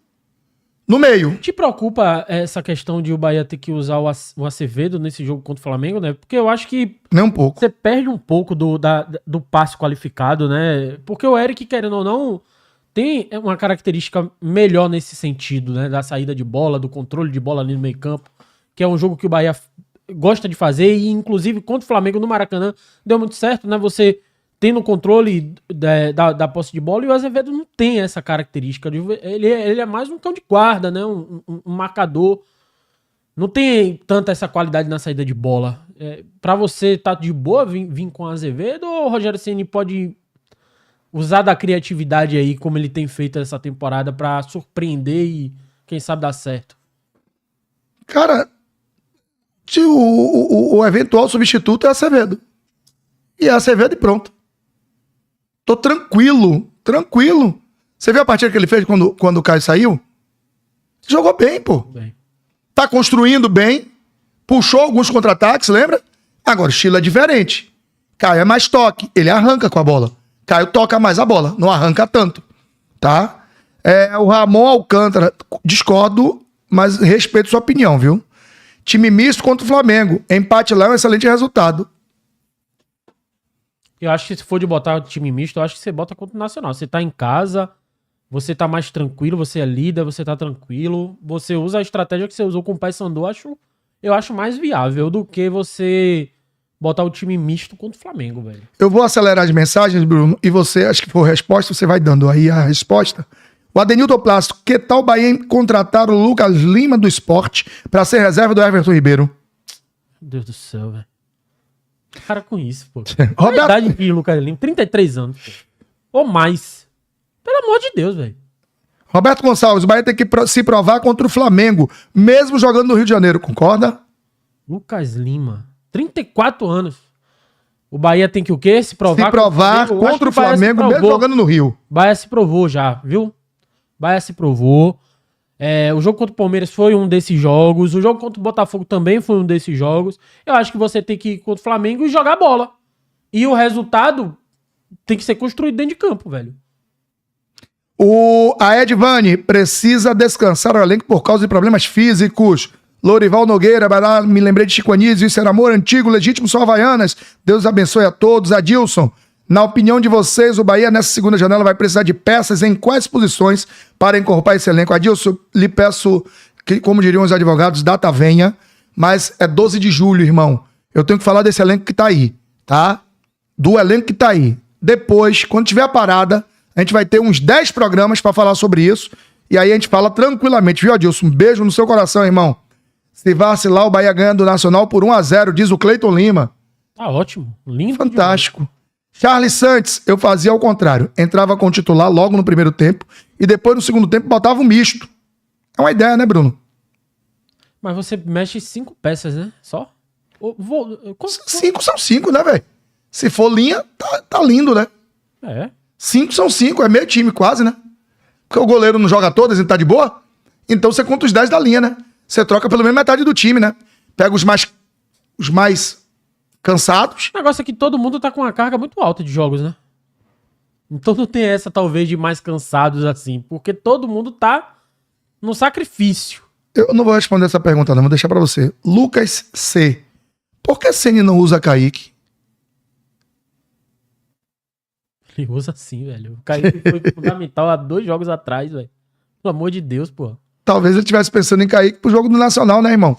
meio. Te preocupa essa questão de o Bahia ter que usar o Acevedo nesse jogo contra o Flamengo, né? Porque eu acho que Nem um pouco. você perde um pouco do passe qualificado, né? Porque o Eric, querendo ou não, tem uma característica melhor nesse sentido, né? Da saída de bola, do controle de bola ali no meio campo, que é um jogo que o Bahia gosta de fazer e, inclusive, contra o Flamengo no Maracanã, deu muito certo, né? Você tendo o controle da posse de bola, e o Azevedo não tem essa característica. Ele é mais um cão de guarda, né? Um marcador. Não tem tanta essa qualidade na saída de bola. Pra você tá de boa vir com o Azevedo, ou o Rogério Ceni pode usar da criatividade aí, como ele tem feito essa temporada, pra surpreender e, quem sabe, dar certo? Cara, o eventual substituto é Acevedo. E é Acevedo e pronto. Tô tranquilo. Você viu a partida que ele fez quando o Caio saiu? Jogou bem, pô. Bem. Tá construindo bem. Puxou alguns contra-ataques, lembra? Agora o estilo é diferente. Caio é mais toque. Ele arranca com a bola. Caio toca mais a bola. Não arranca tanto. Tá? O Ramon Alcântara. Discordo, mas respeito sua opinião, viu? Time misto contra o Flamengo. Empate lá é um excelente resultado. Eu acho que se for de botar o time misto, eu acho que você bota contra o Nacional. Você tá em casa, você tá mais tranquilo, você é líder, você tá tranquilo. Você usa a estratégia que você usou com o Paysandu, eu acho mais viável do que você botar o time misto contra o Flamengo, velho. Eu vou acelerar as mensagens, Bruno, e você, acho que for resposta, você vai dando aí a resposta. O Adenilton Plástico, que tal o Bahia contratar o Lucas Lima do Sport para ser reserva do Everton Ribeiro? Meu Deus do céu, velho. Para com isso, pô. Roberto... A idade de Lucas Lima, 33 anos, pô. Ou mais. Pelo amor de Deus, velho. Roberto Gonçalves, o Bahia tem que se provar contra o Flamengo, mesmo jogando no Rio de Janeiro, concorda? Lucas Lima, 34 anos. O Bahia tem que o quê? Se provar contra o Flamengo, mesmo jogando no Rio. Bahia se provou já, viu? Bahia se provou. O jogo contra o Palmeiras foi um desses jogos. O jogo contra o Botafogo também foi um desses jogos. Eu acho que você tem que ir contra o Flamengo e jogar bola. E o resultado tem que ser construído dentro de campo, velho. A Edvane precisa descansar o elenco por causa de problemas físicos. Lorival Nogueira, me lembrei de Chico Anísio, isso era amor antigo, legítimo, só Havaianas. Deus abençoe a todos. Adilson, na opinião de vocês, o Bahia nessa segunda janela vai precisar de peças em quais posições para incorporar esse elenco? Adilson, lhe peço, que, como diriam os advogados, data venha, mas é 12 de julho, irmão. Eu tenho que falar desse elenco que tá aí, tá? Do elenco que tá aí. Depois, quando tiver a parada, a gente vai ter uns 10 programas para falar sobre isso, e aí a gente fala tranquilamente, viu, Adilson? Um beijo no seu coração, irmão. Se vacilar, o Bahia ganha do Nacional por 1-0, diz o Cleiton Lima. Tá ótimo. Lindo. Fantástico. Charles Santos, eu fazia ao contrário. Entrava com o titular logo no primeiro tempo e depois no segundo tempo botava um misto. É uma ideia, né, Bruno? Mas você mexe 5 peças, né? Só? 5 são 5, né, velho? Se for linha, tá lindo, né? 5 são 5, é meio time quase, né? Porque o goleiro não joga todas e tá de boa. Então você conta os 10 da linha, né? Você troca pelo menos metade do time, né? Pega os mais cansados. O negócio é que todo mundo tá com uma carga muito alta de jogos, né? Então não tem essa, talvez, de mais cansados assim. Porque todo mundo tá no sacrifício. Eu não vou responder essa pergunta, não. Vou deixar pra você. Lucas C. Por que Ceni não usa Kaique? Ele usa sim, velho. O Kaique foi fundamental há 2 jogos atrás, velho. Pelo amor de Deus, pô. Talvez ele estivesse pensando em Kaique pro jogo do Nacional, né, irmão?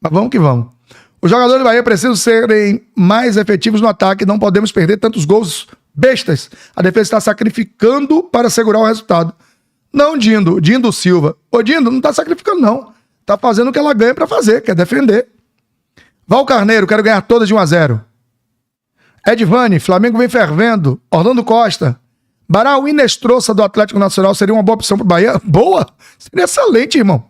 Mas vamos que vamos. Os jogadores do Bahia precisam serem mais efetivos no ataque. Não podemos perder tantos gols bestas. A defesa está sacrificando para segurar o resultado. Não, Dindo Silva. Ô, Dindo, não tá sacrificando, não. Tá fazendo o que ela ganha pra fazer, que é defender. Val Carneiro, quero ganhar todas de 1-0. Edvane, Flamengo vem fervendo. Orlando Costa. Barau Inestrosa do Atlético Nacional seria uma boa opção pro Bahia? Boa! Seria excelente, irmão.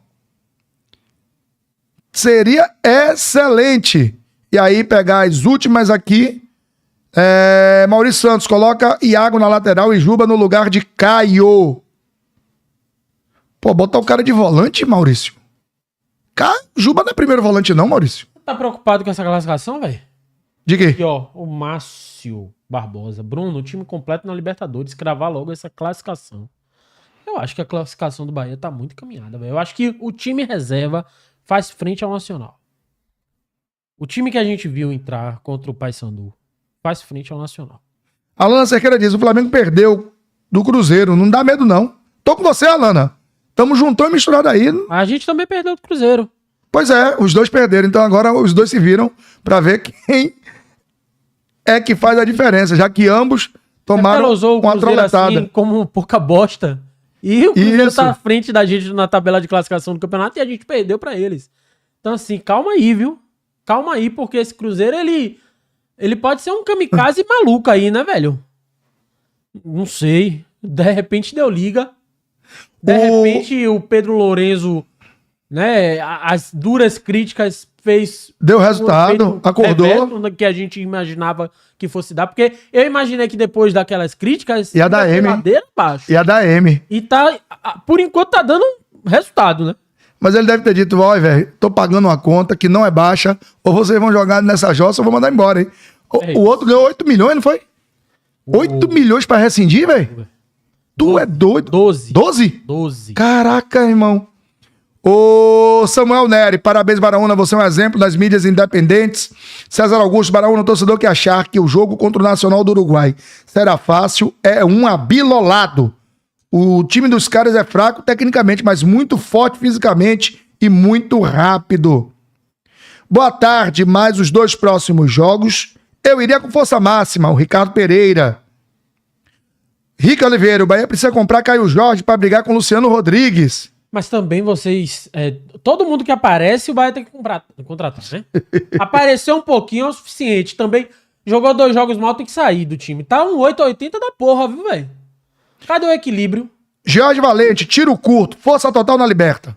seria excelente. E aí pegar as últimas aqui. Maurício Santos, coloca Iago na lateral e Juba no lugar de Caio. Pô, botar o cara de volante, Maurício. Juba não é primeiro volante não, Maurício? Tá preocupado com essa classificação, velho? De quê? Aqui, ó, o Márcio Barbosa. Bruno, time completo na Libertadores. Cravar logo essa classificação. Eu acho que a classificação do Bahia tá muito encaminhada, velho. Eu acho que o time reserva faz frente ao Nacional. O time que a gente viu entrar contra o Paysandu faz frente ao Nacional. Alana Cerqueira diz, o Flamengo perdeu do Cruzeiro. Não dá medo, não. Tô com você, Alana. Tamo juntão e misturado aí. A gente também perdeu do Cruzeiro. Pois é, os dois perderam. Então agora os dois se viram pra ver quem é que faz a diferença, já que ambos tomaram uma troletada. Assim, como pouca bosta. E o Cruzeiro tá à frente da gente na tabela de classificação do campeonato e a gente perdeu pra eles. Então assim, calma aí, viu? Calma aí, porque esse Cruzeiro, ele pode ser um kamikaze maluco aí, né, velho? Não sei. De repente deu liga. De repente o Pedro Lourenço, né, as duras críticas fez... Deu resultado, acordou. Que a gente imaginava que fosse dar. Porque eu imaginei que depois daquelas críticas... Ia dar M. Abaixo. Ia dar M. E tá, por enquanto tá dando resultado, né? Mas ele deve ter dito, ó, velho, tô pagando uma conta que não é baixa, ou vocês vão jogar nessa jossa, eu vou mandar embora, hein? O outro ganhou 8 milhões, não foi? 8 milhões pra rescindir, velho? Tu é doido? 12. 12? 12. Caraca, irmão. Ô, Samuel Neri, parabéns, Baraúna, você é um exemplo das mídias independentes. César Augusto, Baraúna, torcedor que achar que o jogo contra o Nacional do Uruguai será fácil, é um abilolado. O time dos caras é fraco tecnicamente, mas muito forte fisicamente e muito rápido. Boa tarde, mais os 2 próximos jogos. Eu iria com força máxima, o Ricardo Pereira. Rica Oliveira, o Bahia precisa comprar Caio Jorge para brigar com o Luciano Rodrigues. Mas também vocês... todo mundo que aparece, o Bahia tem que contratar, né? Apareceu um pouquinho é o suficiente. Também jogou 2 jogos mal, tem que sair do time. Tá um 8,80 da porra, viu, velho? Cadê o equilíbrio? Jorge Valente, tiro curto, força total na liberta.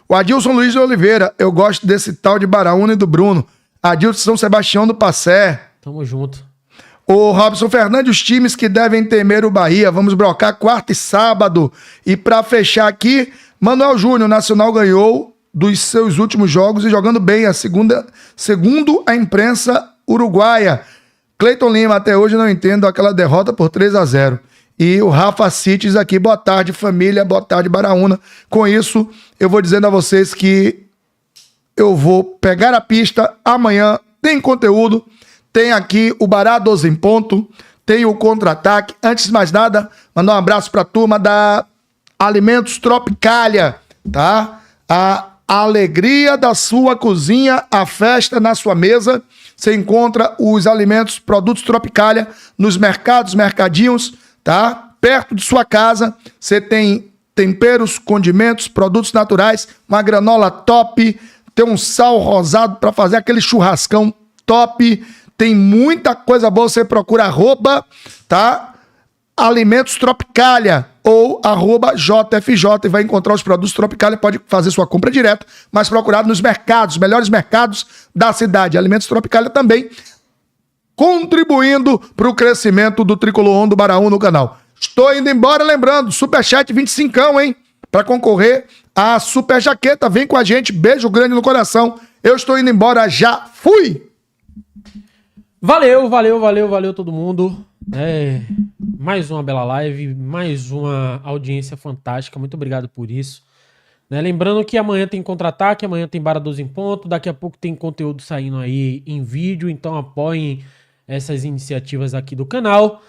O Adilson Luiz de Oliveira, eu gosto desse tal de Baraúna e do Bruno. Adilson São Sebastião do Passé. Tamo junto. O Robson Fernandes, os times que devem temer o Bahia. Vamos brocar quarta e sábado. E pra fechar aqui, Manuel Júnior, Nacional ganhou dos seus últimos jogos e jogando bem, segundo a imprensa uruguaia. Cleiton Lima, até hoje não entendo aquela derrota por 3-0. E o Rafa Cites aqui, boa tarde família, boa tarde Baraúna. Com isso, eu vou dizendo a vocês que eu vou pegar a pista amanhã, tem conteúdo, tem aqui o Bará 12 em ponto, tem o contra-ataque. Antes de mais nada, mandar um abraço pra turma da Alimentos Tropicália, tá? A alegria da sua cozinha, a festa na sua mesa. Você encontra os alimentos, produtos Tropicália nos mercados, mercadinhos, tá? Perto de sua casa, você tem temperos, condimentos, produtos naturais, uma granola top, tem um sal rosado para fazer aquele churrascão top, tem muita coisa boa, você procura tá? Alimentos Tropicália ou @JFJ e vai encontrar os produtos Tropicália, pode fazer sua compra direta, mas procurado nos mercados, melhores mercados da cidade. Alimentos Tropicália também contribuindo para o crescimento do Tricolor On do Baraú no canal. Estou indo embora, lembrando, Superchat 25, hein? Para concorrer a Super Jaqueta. Vem com a gente, beijo grande no coração. Eu estou indo embora, já fui! Valeu todo mundo. Mais uma bela live, mais uma audiência fantástica. Muito obrigado por isso. Lembrando que amanhã tem contra-ataque, amanhã tem Bara 12 em ponto, daqui a pouco tem conteúdo saindo aí em vídeo, então apoiem essas iniciativas aqui do canal.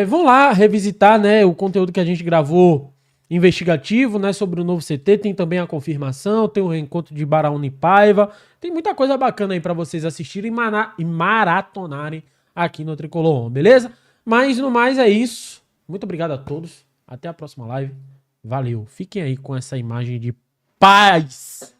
Vão lá revisitar o conteúdo que a gente gravou investigativo, sobre o novo CT, tem também a confirmação, tem o reencontro de Baraúna e Paiva, tem muita coisa bacana aí para vocês assistirem e maratonarem aqui no Tricolor On, beleza? Mas no mais é isso. Muito obrigado a todos. Até a próxima live. Valeu. Fiquem aí com essa imagem de paz.